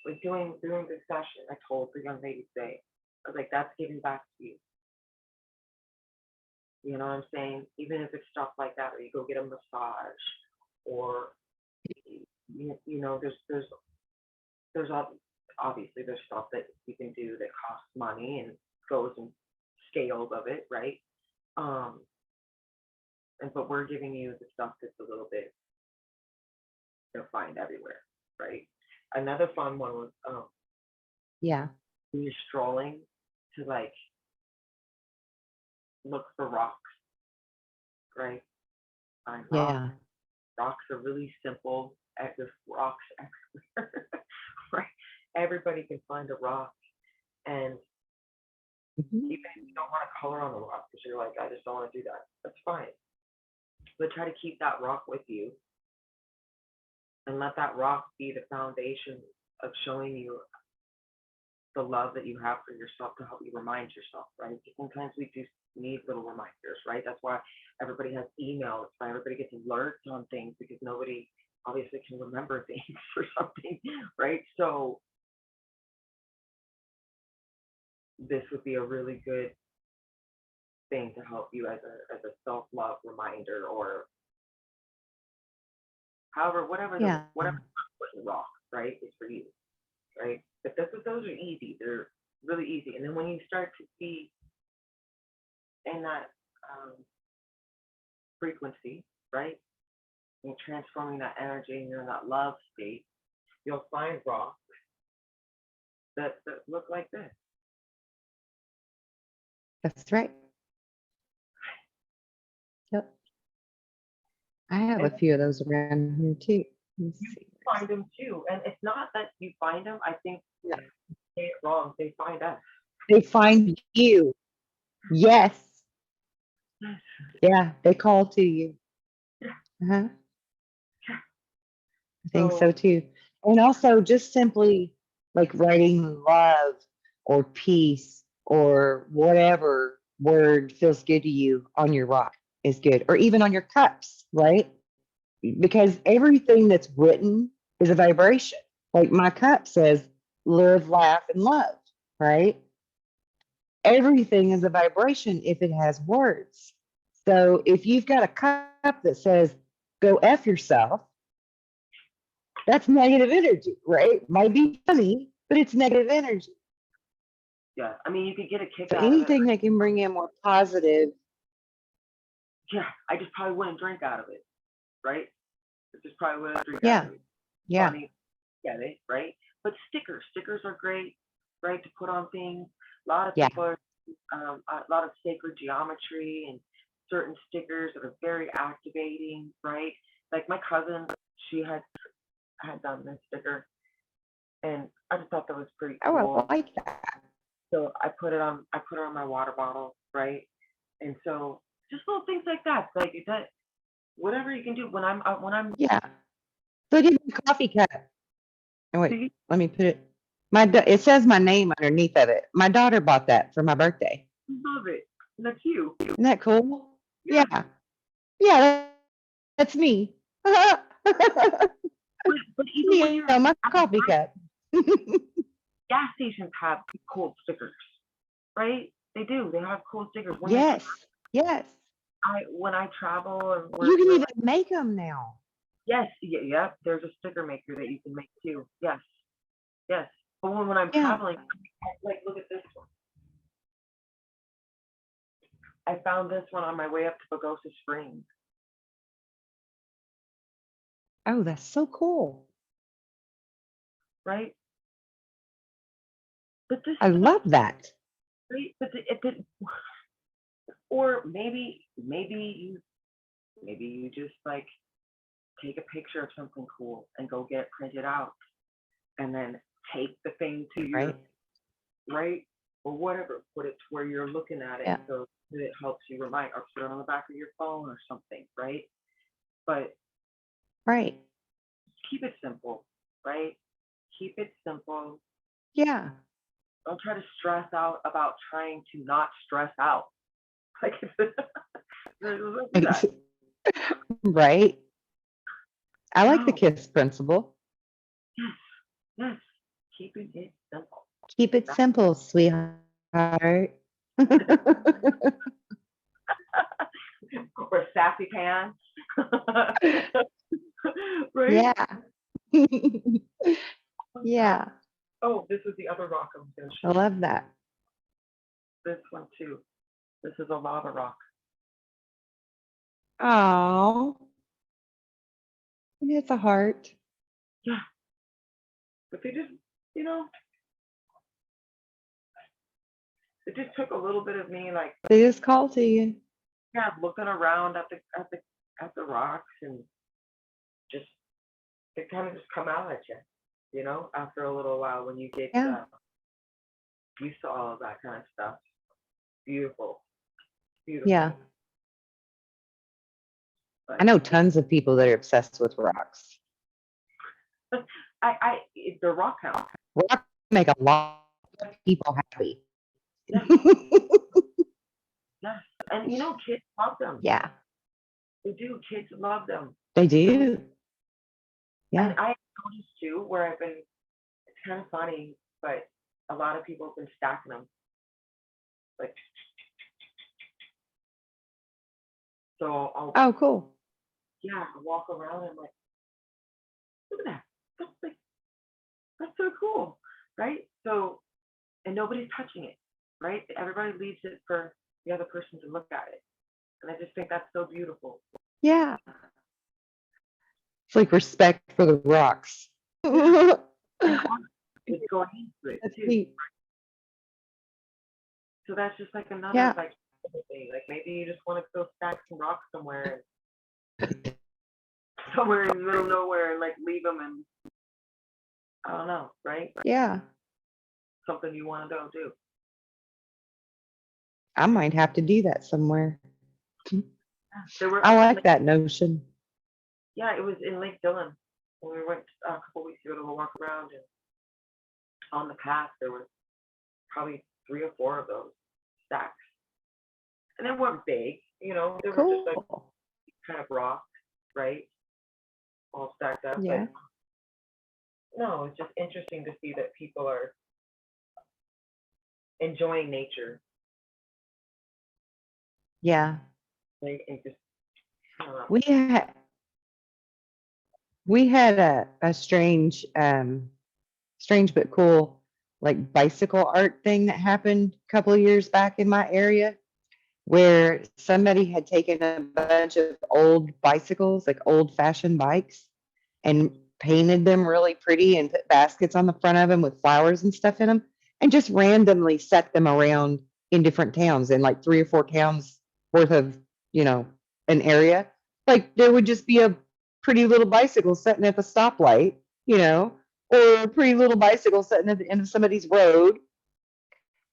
like doing this session, I told the young lady today, I was like, that's giving back to you. You know what I'm saying? Even if it's stuff like that, or you go get a massage, or there's obviously there's stuff that you can do that costs money and goes in scales of it, right? Um, but we're giving you the stuff that's a little bit you'll find everywhere, right? Another fun one was Yeah. when you're strolling to like look for rocks, right? Find rocks. Yeah. Rocks are really simple. There's rocks everywhere, right? Everybody can find a rock, and Mhm. even if you don't want to color on the rock because you're like, I just don't want to do that, that's fine. But try to keep that rock with you and let that rock be the foundation of showing you the love that you have for yourself to help you remind yourself, right? Sometimes we just need little reminders, right? That's why everybody has email. That's why everybody gets alerts on things because nobody obviously can remember things for something, right? So this would be a really good thing to help you as a self love reminder or however Yeah. whatever putting rock, right, is for you, right? But those are easy. They're really easy. And then when you start to be in that um, frequency, right? You're transforming that energy and you're in that love state, you'll find rocks that look like this. That's right. Yep. I have a And few of those around here too. Let me you see. find them too. And it's not that you find them, I think Yeah. they say it wrong. They find us. They find you. Yes. Yeah, they call to you. Yeah, Uh-huh. yeah. I think so So too. And also just simply like writing love or peace or whatever word feels good to you on your rock is good, or even on your cups, right? Because everything that's written is a vibration. Like my cup says, live, laugh, and love, right? Everything is a vibration if it has words. So if you've got a cup that says, go F yourself, that's negative energy, right? Might be funny, but it's negative energy. yeah, I mean, you could get a kick So out of it. anything that can bring in more positive, Yeah, I just probably wouldn't drink out of it, right? I just probably wouldn't drink out yeah, of it. yeah, Funny, get it, right? But stickers are great, right, to put on things. A lot of yeah. people are, a lot of sacred geometry and certain stickers that are very activating, right? Like my cousin, she had done this sticker, and I just thought that was pretty Oh, cool. I like that. So I put it on my water bottle, right? And so just little things like that, like that, whatever you can do when I'm. Yeah. So give me a coffee cup. Oh, wait, See, let me put it. It says my name underneath of it. My daughter bought that for my birthday. love it. And that's you. Isn't that cool? Yeah. Yeah. Yeah, that's me. But even when Me you're on my at a coffee cup. gas stations have cool stickers, right? They do. They have cool stickers. Yes. Yes. When I travel and You can we're even like, make them now. yes, yeah, yeah, there's a sticker maker that you can make too. Yes, yes. But when I'm Yeah. traveling, like look at this one. I found this one on my way up to Pagosa Springs, Oh, that's so cool. right? But this I is what, love that. right? Or maybe you just like take a picture of something cool and go get it printed out, and then take the thing to your Right. right or whatever, put it to where you're looking at it Yeah. so that it helps you remind, or put it on the back of your phone or something, right? But Right. keep it simple, right? Keep it simple. Yeah. Don't try to stress out about trying to not stress out. Like, don't do that. Right. I like the No, KISS principle. yes, yes. Keeping it simple. Keep it That's simple, sweetheart. or sassy pants. Right? Yeah. Yeah. Oh, this is the other rock I'm going to I show you. love that. This one too. This is a lava rock. Oh, it's a heart. Yeah, but they just, you know, it just took a little bit of me, like, They just call to you. yeah, looking around at the rocks, and just they kind of just come out at you know, after a little while when you get Yeah. used to all of that kind of stuff. Beautiful, Yeah. beautiful. I But know yeah, tons of people that are obsessed with rocks. the rock house. Rocks make a lot of people happy. Yes, yes, and you know, kids love them. Yeah, They do. Kids love them. they And do. and Yeah. I noticed too, where I've been. It's kind of funny, but a lot of people have been stacking them. Like, so Oh, cool. yeah, I'll walk around and I'm like, look at that. That's like, that's so cool, right? So, and nobody's touching it, right? Everybody leaves it for the other person to look at it. And I just think that's so beautiful. Yeah. It's like respect for the rocks. Yeah. That's And honor is going into it too. neat. So that's just like another Yeah. like thing. Like maybe you just want to go stack some rocks somewhere, somewhere in the middle of nowhere, and like leave them, and I don't know, right? Yeah. Something you want to go do. I might have to do that somewhere. There were I in like Lake, that notion. yeah, it was in Lake Dillon when we went a couple weeks ago to go walk around, and on the path there were probably 3 or 4 of those stacks, and they weren't big, they were just like Cool. kind of rocks, right, all stacked up. But Yeah. no, it's just interesting to see that people are enjoying nature, Yeah. right, and just I don't know. We had we had a strange strange but cool like bicycle art thing that happened a couple of years back in my area where somebody had taken a bunch of old bicycles, like old fashioned bikes, and painted them really pretty and put baskets on the front of them with flowers and stuff in them, and just randomly set them around in different towns in like 3 or 4 towns worth of, you know, an area. Like there would just be a pretty little bicycle sitting at the stoplight, you know, or a pretty little bicycle sitting at the end of somebody's road,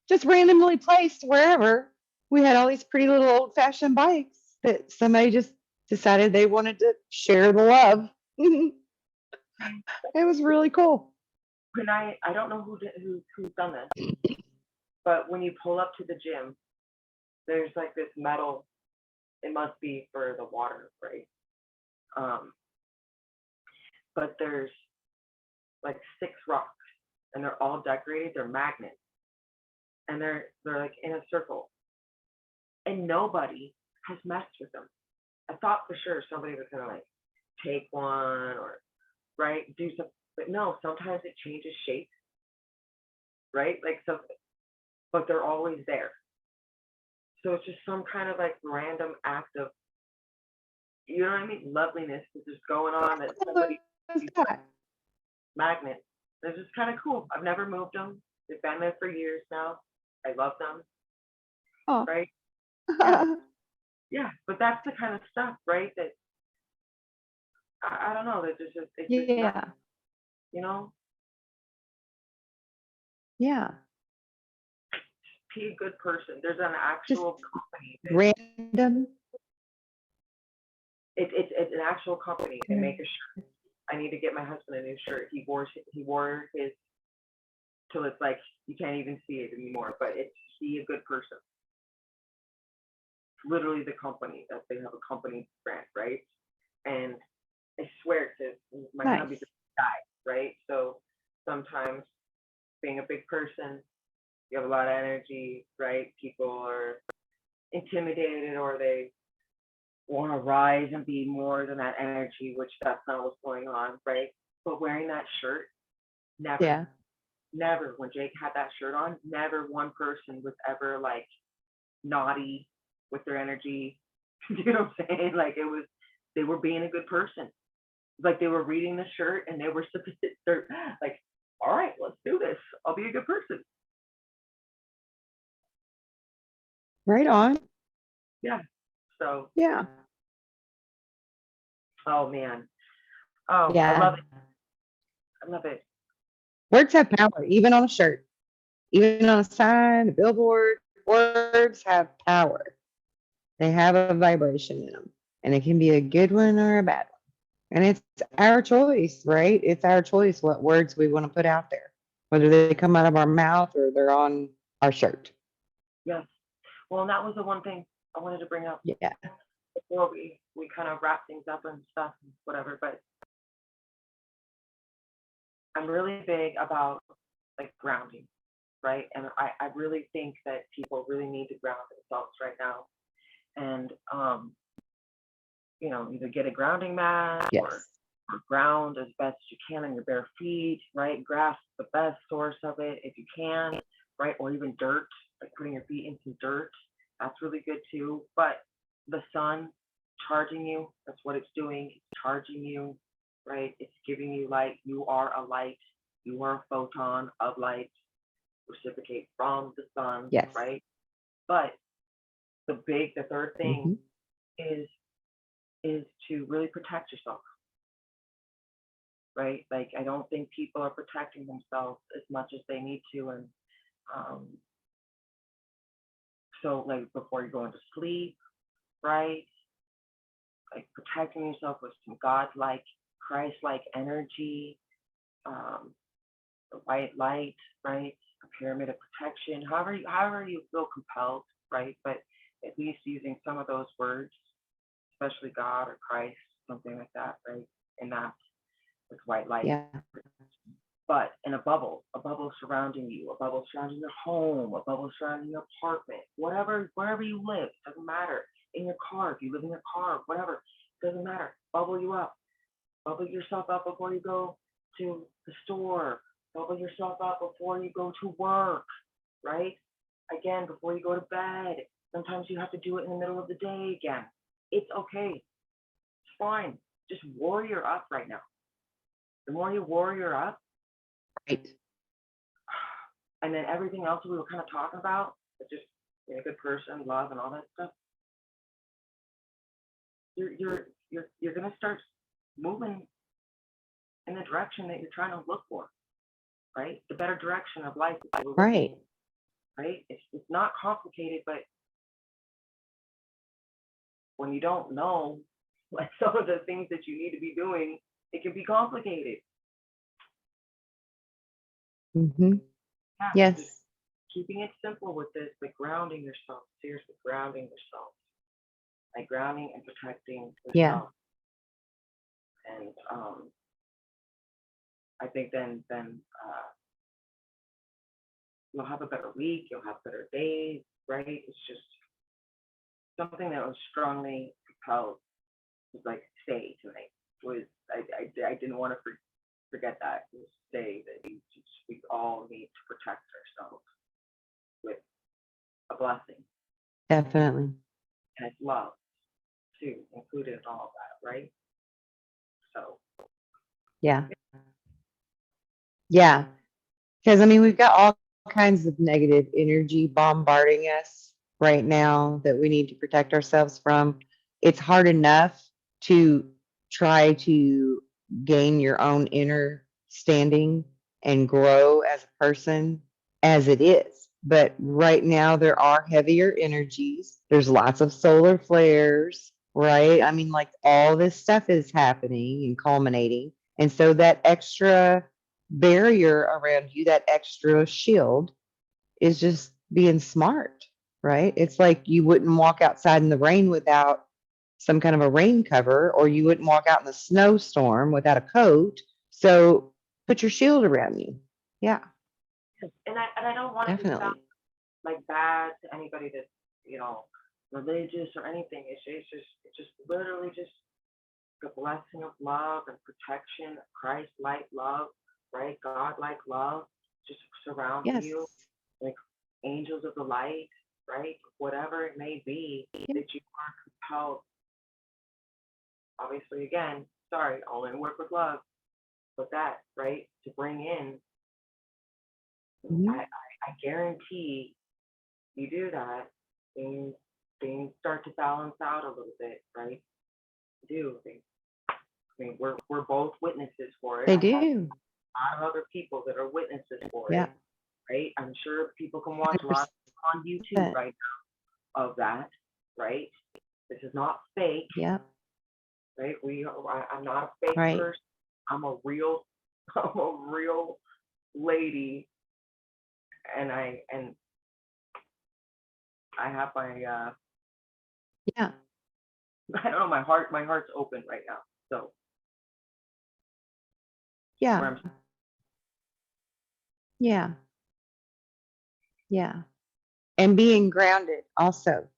just randomly placed wherever. We had all these pretty little old fashioned bikes that somebody just decided they wanted to share the love. It was really cool. When I don't know who's done this, but when you pull up to the gym, there's like this metal. It must be for the water, right? Um, but there's like 6 rocks, and they're all decorated. They're magnets, and they're like in a circle, and nobody has messed with them. I thought for sure somebody was gonna like take one or right do something, but no. Sometimes it changes shape, right? Like so, but they're always there. So it's just some kind of like random act of, you know what I mean, loveliness that's just going on that somebody these magnets. They're just kind of cool. I've never moved them. They've been there for years now. I love them, Oh. right? Yeah, yeah. But that's the kind of stuff, right? That I don't know. That just it's just not, Yeah. you know, Yeah. be a good person. There's an Just actual company that random. it's an actual company. They Yeah. make a shirt. I need to get my husband a new shirt. He wore his till it's like you can't even see it anymore. But it's he a good person. Literally the company that they have a company brand, right? And I swear to my hubby Nice. just died, right? So sometimes being a big person, you have a lot of energy, right? People are intimidated or they want to rise and be more than that energy, which that's not what's going on, right? But wearing that shirt, never, Yeah. never, when Jake had that shirt on, never one person was ever like naughty with their energy. You know what I'm saying? Like it was, they were being a good person. Like they were reading the shirt and they were they're like, all right, let's do this. I'll be a good person. Right on. Yeah. So, Yeah. oh man. Oh, I Yeah. love it. I love it. Words have power, even on a shirt, even on a sign, a billboard. Words have power. They have a vibration in them, and it can be a good one or a bad one. And it's our choice, right? It's our choice what words we want to put out there, whether they come out of our mouth or they're on our shirt. Yes. Well, and that was the one thing I wanted to bring up Yeah. before we kind of wrap things up and stuff and whatever. But I'm really big about like grounding, right? And I really think that people really need to ground themselves right now. And either get a grounding mat Yes. or ground as best you can on your bare feet, right? Grasp the best source of it if you can, right? Or even dirt, like putting your feet in some dirt. That's really good too. But the sun charging you, that's what it's doing. It's charging you, right? It's giving you light. You are a light. You are a photon of light, reciprocate from the sun, Yes. right? But the third thing Hmm. is is to really protect yourself, right? Like I don't think people are protecting themselves as much as they need to, and um, so like before you go into sleep, right? Like protecting yourself with some God-like, Christ-like energy, the white light, right? A pyramid of protection, however you feel compelled, right? But at least using some of those words, especially God or Christ, something like that, right? And that with white light. Yeah. But in a bubble surrounding you, a bubble surrounding your home, a bubble surrounding your apartment, whatever, wherever you live, doesn't matter. In your car, if you live in your car, whatever, doesn't matter. Bubble you up. Bubble yourself up before you go to the store. Bubble yourself up before you go to work, right? Again, before you go to bed. Sometimes you have to do it in the middle of the day again. It's okay. It's fine. Just warrior up right now. The more you warrior up, Right. and then everything else we were kind of talking about, just being a good person, love, and all that stuff, you're gonna start moving in the direction that you're trying to look for, right? The better direction of life that you're looking Right. for, right? It's not complicated, but when you don't know like some of the things that you need to be doing, it can be complicated. Mm-hmm. Yeah, so just Yes. keeping it simple with this, like grounding yourself, seriously grounding yourself, like grounding and protecting Yeah. yourself. And I think then you'll have a better week, you'll have better days, right? It's just something that was strongly propelled, was like say tonight. Was I didn't want to forget that. Was say that we all need to protect ourselves with a blessing, Definitely. and it's love too, included in all of that, right? So Yeah. Yeah. Because I mean, we've got all kinds of negative energy bombarding us right now that we need to protect ourselves from. It's hard enough to try to gain your own inner standing and grow as a person as it is. But right now, there are heavier energies. There's lots of solar flares, right? I mean, like all this stuff is happening and culminating. And so that extra barrier around you, that extra shield, is just being smart, right? It's like you wouldn't walk outside in the rain without some kind of a rain cover, or you wouldn't walk out in the snowstorm without a coat. So put your shield around you. Yeah, and I don't want it to sound definitely. like bad to anybody that's religious or anything. It's just literally just the blessing of love and protection, Christ like love, right? God like love, just surrounding Yes. you, like angels of the light, right? Whatever it may be Yeah. that you are compelled. Obviously, again, sorry, only work with love, but that, right, to bring in, Mhm. I guarantee you do that, things things start to balance out a little bit, right? Do they? I mean, we're both witnesses for it. They I have do. a lot of other people that are witnesses for Yeah. it, right? I'm sure people can watch a lot 100%. on YouTube right now of that, right? This is not fake, Yeah. right? I'm not a fake Right. person. I'm a real, I'm a real lady, and I have my Yeah. I don't know, my heart's open right now. So Yeah. where I'm Yeah. Yeah. And being grounded also.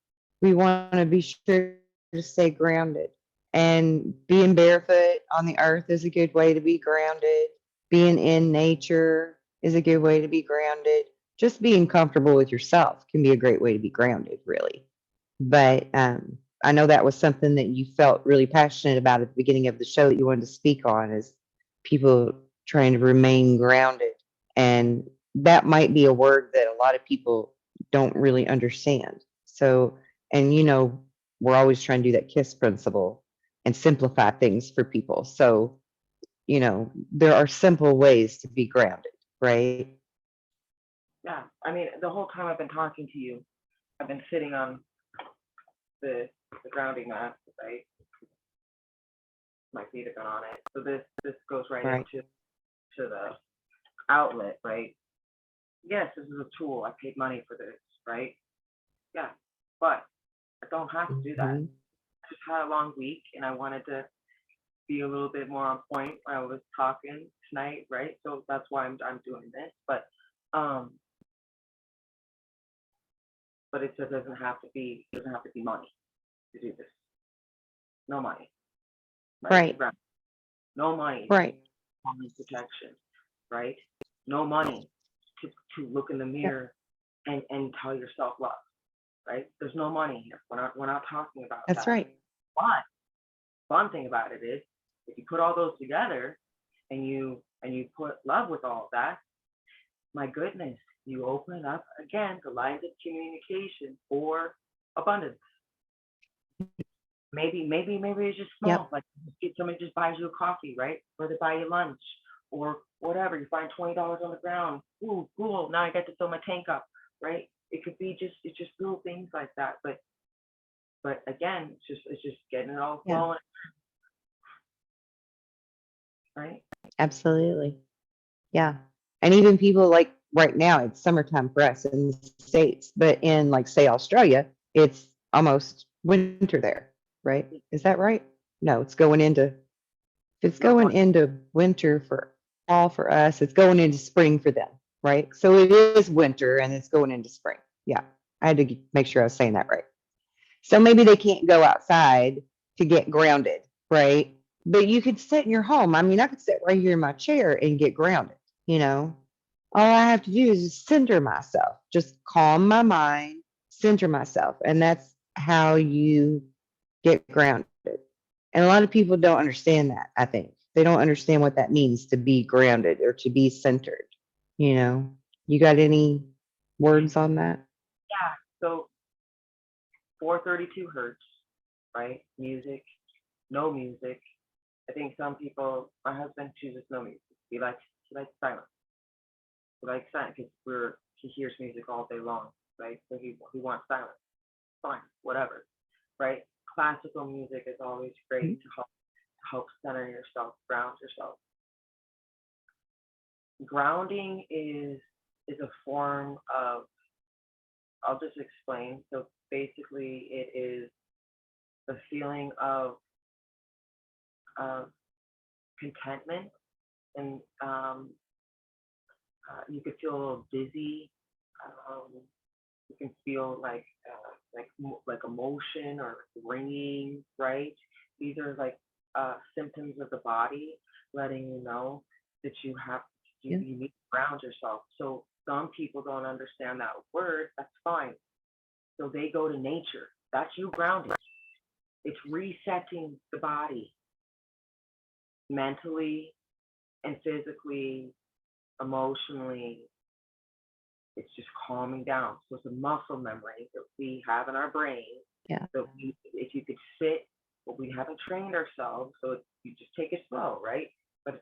We want to be sure to stay grounded. And being barefoot on the earth is a good way to be grounded. Being in nature is a good way to be grounded. Just being comfortable with yourself can be a great way to be grounded, really. But I know that was something that you felt really passionate about at the beginning of the show that you wanted to speak on, is people trying to remain grounded. And that might be a word that a lot of people don't really understand. So, and we're always trying to do that KISS principle and simplify things for people. So, there are simple ways to be grounded, right? yeah. I mean, the whole time I've been talking to you, I've been sitting on the grounding mat, right? My feet have been on it. So this goes right into the outlet, right? Yes, this is a tool. I paid money for this, right? Yeah, but I don't have to do that. Mhm. I just had a long week, and I wanted to be a little bit more on point when I was talking tonight, right? So that's why I'm doing this. Um, but it just doesn't have to be money to do this. No money, right? Right. No money Right. for protection, right? No money to look in the Yep. mirror and tell yourself love, right? There's no money here. We're not talking about That's that. right. But fun thing about it is, if you put all those together and you put love with all of that, my goodness, you open up again the lines of communication for abundance. Maybe it's just small, Yep. like get somebody just buys you a coffee, right? Or they buy you lunch or whatever. You find $20 on the ground. Ooh, cool. Now I get to fill my tank up, right? It could be just it's just little things like that. But again, it's just getting it all Yeah. flowing, right? Absolutely. Yeah. And even people like right now, it's summertime for us in the States, but in like say Australia, it's almost winter there, right? Is that right? No, it's going into, if it's No, going into winter for fall for us, it's going into spring for them, right? So it is winter and it's going into spring. Yeah. I had to make sure I was saying that right. So maybe they can't go outside to get grounded, right? But you could sit in your home. I mean, I could sit right here in my chair and get grounded, you know? All I have to do is just center myself, just calm my mind, center myself. And that's how you get grounded. And a lot of people don't understand that, I think. They don't understand what that means to be grounded or to be centered, you know? You got any words on that? yeah. So 432 hertz, right? Music, no music. I think some people, my husband chooses no music. He likes silence. He likes silence because he hears music all day long, right? So he wants silence. Fine, whatever, right? Classical music is always great to help center yourself, ground yourself. Grounding is a form of, I'll just explain. So basically, it is the feeling of uh, contentment, and you could feel a little dizzy. Um, you can feel like emotion or ringing, right? These are like symptoms of the body letting you know that Yeah. you need to ground yourself. So some people don't understand that word. That's fine. So they go to nature. That's you grounding. It's resetting the body mentally and physically, emotionally. It's just calming down. So it's a muscle memory that we have in our brain. Yeah. So if you could sit, but we haven't trained ourselves, so you just take it slow, right? But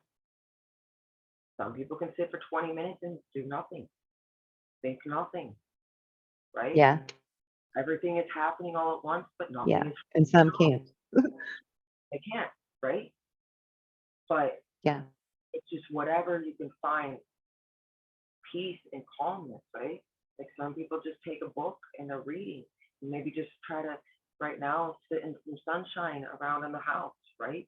some people can sit for 20 minutes and do nothing, think nothing, right? Yeah. Everything is happening all at once, but nothing Yeah. is. And some can't. They can't, right? But Yeah. it's just whatever you can find peace and calmness, right? Like some people just take a book and they're reading, and maybe just try to right now sit in some sunshine around in the house, right?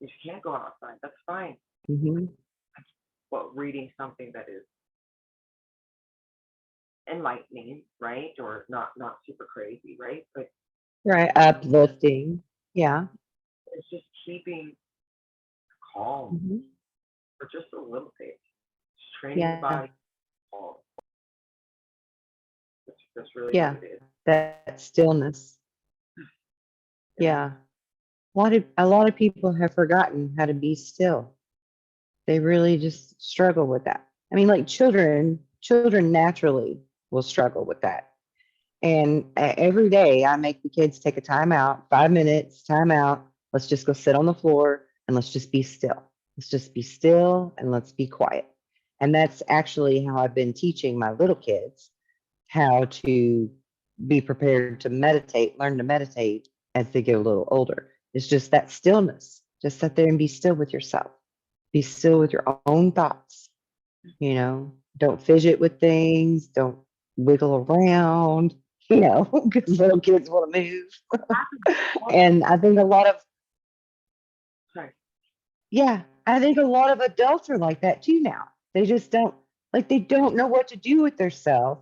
If you can't go outside, that's fine. Hmm. But reading something that is enlightening, right? Or not super crazy, right? But Right. Uplifting. Yeah. it's just keeping calm Hmm. for just a little bit. Just training the Yeah. body calm. That's really what Yeah. it is. That stillness. Yeah. Yeah. A lot of people have forgotten how to be still. They really just struggle with that. I mean, like children naturally will struggle with that. And every day I make the kids take a time out, 5 minutes, time out. Let's just go sit on the floor and let's just be still. Let's just be still and let's be quiet. And that's actually how I've been teaching my little kids how to be prepared to meditate, learn to meditate as they get a little older. It's just that stillness. Just sit there and be still with yourself. Be still with your own thoughts. Don't fidget with things. Don't wiggle around, because little kids want to move. And I think a lot of, Sorry. yeah, I think a lot of adults are like that too now. They just don't, like, they don't know what to do with themselves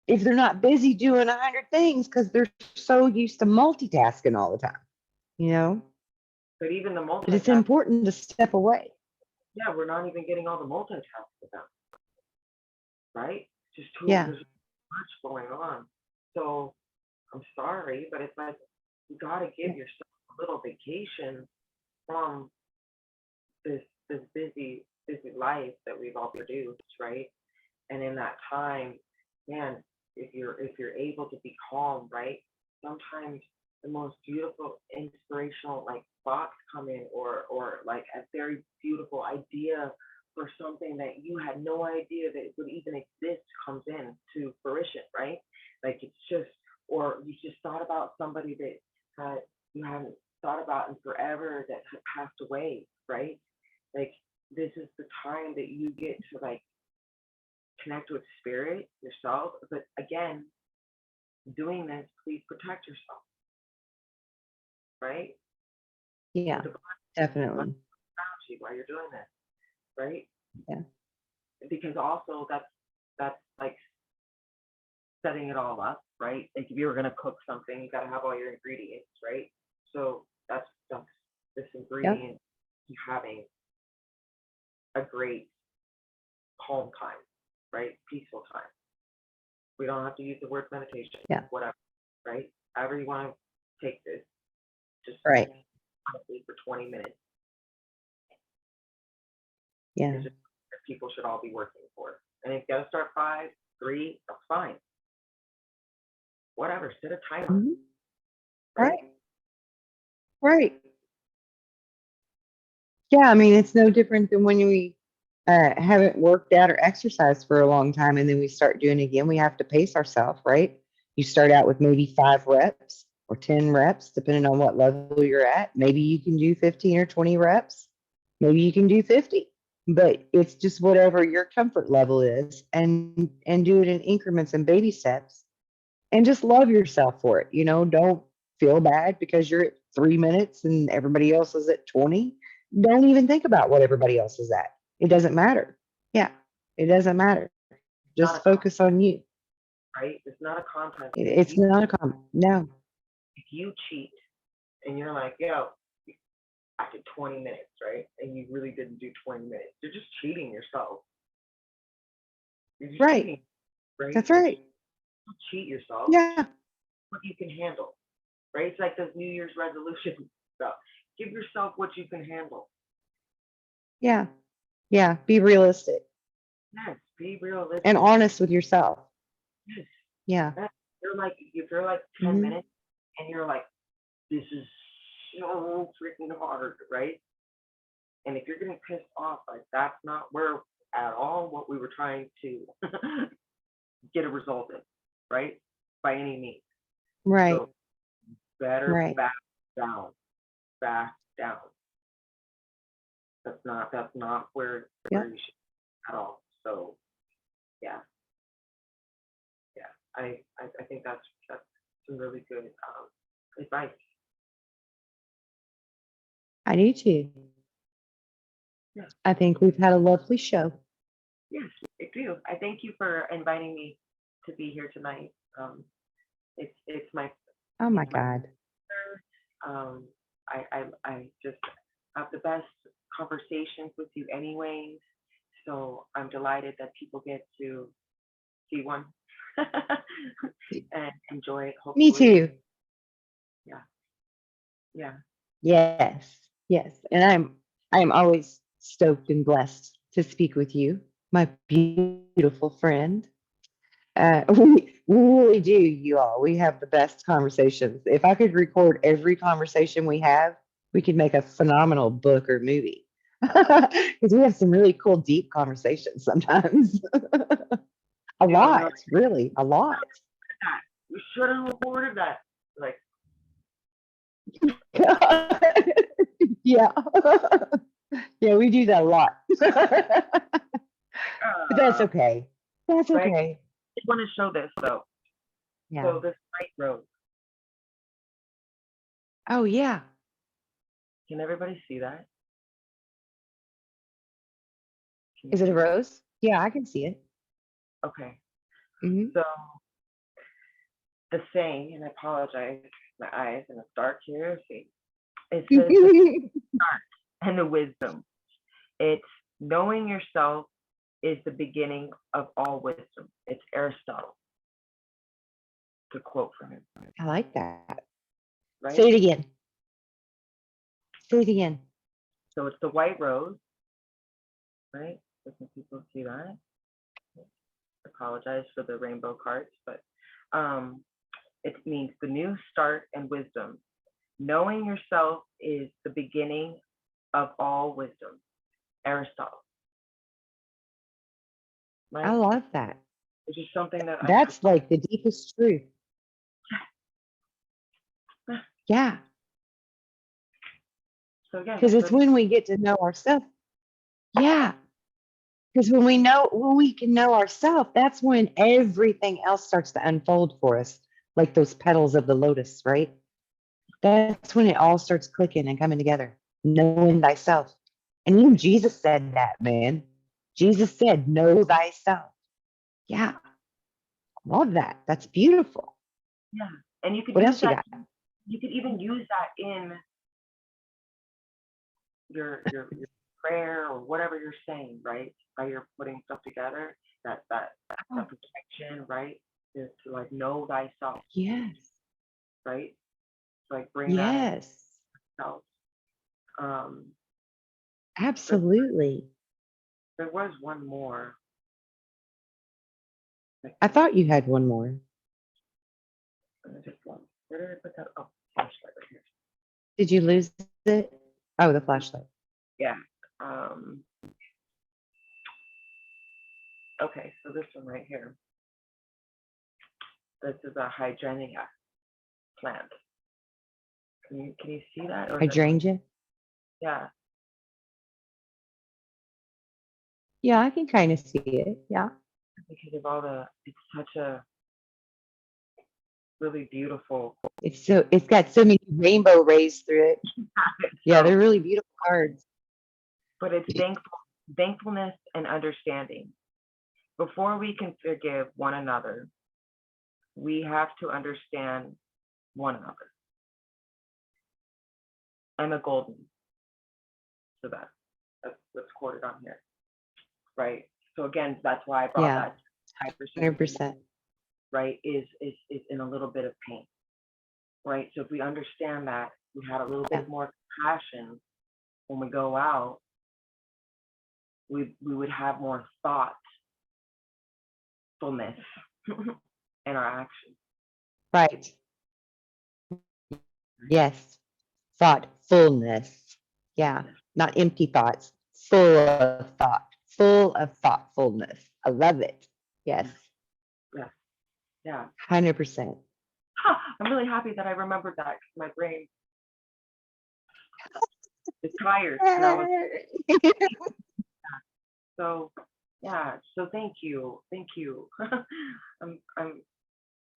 if they're not busy doing 100 things because they're so used to multitasking all the time, you know? But even the But it's multitask, important to step away. yeah, we're not even getting all the multitasking done, right? Just too, Yeah. there's much going on. So I'm sorry, but it's like you got to give yourself a little vacation from this busy life that we've all produced, right? And in that time, man, if you're able to be calm, right? Sometimes the most beautiful inspirational like thoughts come in, or like a very beautiful idea for something that you had no idea that it would even exist comes in to fruition, right? Like it's just, or you just thought about somebody that had you hadn't thought about in forever that had passed away, right? Like this is the time that you get to like connect with spirit yourself. But again, doing this, please protect yourself, right? Yeah, The definitely. you while you're doing this, right? Yeah. Because also that's like setting it all up, right? Like if you were gonna cook something, you gotta have all your ingredients, right? So that's this Yep. ingredient you having a great calm time, right? Peaceful time. We don't have to use the word meditation, Yeah. whatever, right? However you want to take this, just Right. honestly for 20 minutes Yeah. is just what people should all be working for. And if you got to start 5, 3, that's fine. Whatever, set a timer, Mhm. right? Right. Right. Yeah, I mean, it's no different than when we haven't worked out or exercised for a long time and then we start doing it again. We have to pace ourselves, right? You start out with maybe 5 reps or 10 reps, depending on what level you're at. Maybe you can do 15 or 20 reps. Maybe you can do 50, but it's just whatever your comfort level is, and do it in increments and baby steps, and just love yourself for it. Don't feel bad because you're at 3 minutes and everybody else is at 20. Don't even think about what everybody else is at. It doesn't matter. Yeah, it doesn't matter. Not a Just focus on you. right. It's not a contest. And It's not a no. if you cheat and you're like, yo, I did 20 minutes, right? And you really didn't do 20 minutes. You're just cheating yourself. You're just Right. cheating, right? That's right. Don't cheat yourself. Yeah. What you can handle, right? It's like those New Year's resolution stuff. Give yourself what you can handle. Yeah. Yeah. Be realistic Yes, be and realistic. honest with yourself. Yes, Yeah. yes. If you're like 10 Hmm. minutes and you're like, this is so freaking hard, right? And if you're getting pissed off, like that's not where at all what we were trying to get a result in, right? By any means. Right. So better Right. down, back down. That's not where Yep. you should at all. So yeah, yeah. I think that's some really good advice. I do too. Yeah. I think we've had a lovely show. Yes, I do. I thank you for inviting me to be here tonight. It's my Oh my it's my God. I just have the best conversations with you anyways. So I'm delighted that people get to see one and enjoy it, Me hopefully. too. Yeah. Yeah. Yes. Yes. And I am always stoked and blessed to speak with you, my beautiful friend. We really do, you all. We have the best conversations. If I could record every conversation we have, we could make a phenomenal book or movie. Because we have some really cool, deep conversations sometimes. A Do I'm lot, really, a lot. You shouldn't have reported that. Like, Yeah. Yeah, we do that a lot. But that's okay. That's right? okay. I want to show this though. Yeah. So this white rose, Oh, yeah. can everybody see that? Can you Is it see a that? rose? Yeah, I can see it. Okay. Hmm. So the saying, and I apologize, my eyes and it's dark here. See, it says the start and the wisdom. It's knowing yourself is the beginning of all wisdom. It's Aristotle, to quote from him, I like that. right? Say it again. Say it again. So it's the white rose, right? Doesn't people see that? Apologize for the rainbow cards, but um, it means the new start and wisdom. Knowing yourself is the beginning of all wisdom. Aristotle, I right? love that. Which is something that I That's like the deepest truth. Yeah. so again, Because it's when we get to know ourselves. Yeah. Because when we can know ourselves, that's when everything else starts to unfold for us, like those petals of the lotus, right? That's when it all starts clicking and coming together, knowing thyself. And even Jesus said that, man. Jesus said, know thyself. Yeah. Love that. That's beautiful. yeah, and you could What use else you that. got? You could even use that in your prayer or whatever you're saying, right? How you're putting stuff together, that Oh, protection, right? To like know thyself, yes. right? To like bring that in Yes. yourself. Um, there, Absolutely. there was one more. Like, I thought you had one more. where did I put that? Oh, flashlight right here. Did you lose it? Oh, the flashlight. Yeah. Um, okay, so this one right here. This is a hydrangea plant. Can you see that? Or is it, Hydrangea? yeah. Yeah, I can kind of see it. Yeah. Because of all it's such a really beautiful. It's got so many rainbow rays through it. Yeah, So, they're really beautiful cards. but it's thankfulness and understanding. Before we can forgive one another, we have to understand one another. Emma Golden, so that's what's quoted on here, right? So again, that's why I brought Yeah, that high percentage, 100%. right? Is in a little bit of pain, right? So if we understand that, we had a little Yeah. bit more compassion when we go out, we would have more thoughtfulness in our actions. Right. Yes. Thoughtfulness. Yeah. Not empty thoughts. Full of thought. Full of thoughtfulness. I love it. Yes. Yeah, yeah. 100%. I'm really happy that I remembered that because my brain is tired, and I was so yeah. So thank you. I'm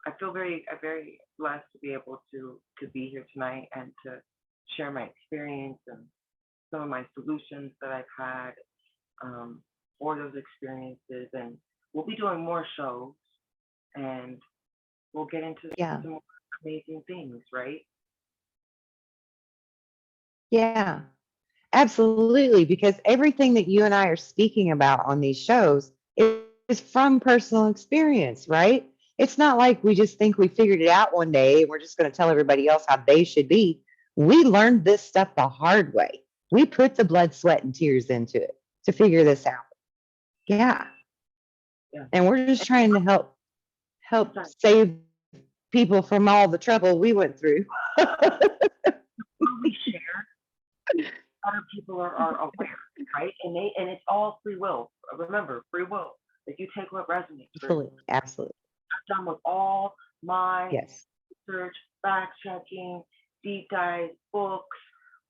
I feel very blessed to be able to be here tonight and to share my experience and some of my solutions that I've had for those experiences. And we'll be doing more shows, and we'll get into Yeah. some more amazing things, right? Yeah. Absolutely. Because everything that you and I are speaking about on these shows is from personal experience, right? It's not like we just think we figured it out one day and we're just going to tell everybody else how they should be. We learned this stuff the hard way. We put the blood, sweat, and tears into it to figure this out. Yeah. Yeah. And we're just trying to help Sorry. save people from all the trouble we went through. When we share, other people are aware, right? And it's all free will. Remember, free will. If you take what resonates for you, Absolutely. Absolutely. I'm done with all mind, Yes. research, fact checking, deep dives, books,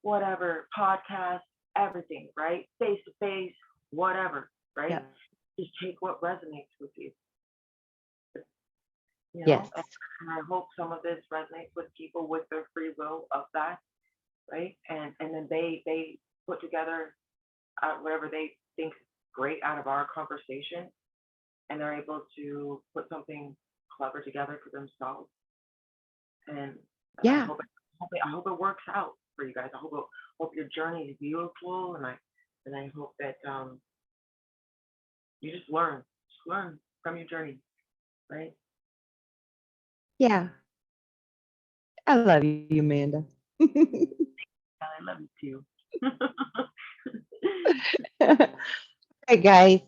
whatever, podcasts, everything, right? Face to face, whatever, right? Yeah. Just take what resonates with you, you Yes. know? And I hope some of this resonates with people with their free will of that, right? And then they put together whatever they think great out of our conversation, and they're able to put something clever together for themselves. And Yeah. I hope it works out for you guys. Hope your journey is beautiful, and I hope that you just learn from your journey, right? Yeah. I love you, Amanda. And I love you too. All right, guys.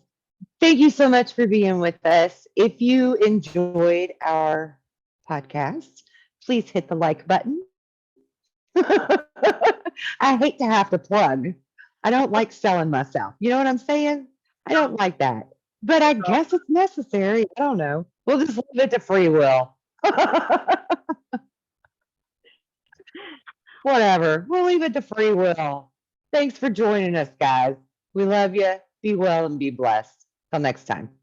Thank you so much for being with us. If you enjoyed our podcast, please hit the like button. I hate to have to plug. I don't like selling myself. You know what I'm saying? I don't like that. But I So, guess it's necessary. I don't know. We'll just leave it to free will. Whatever. We'll leave it to free will. Thanks for joining us, guys. We love you. Be well and be blessed. Till next time.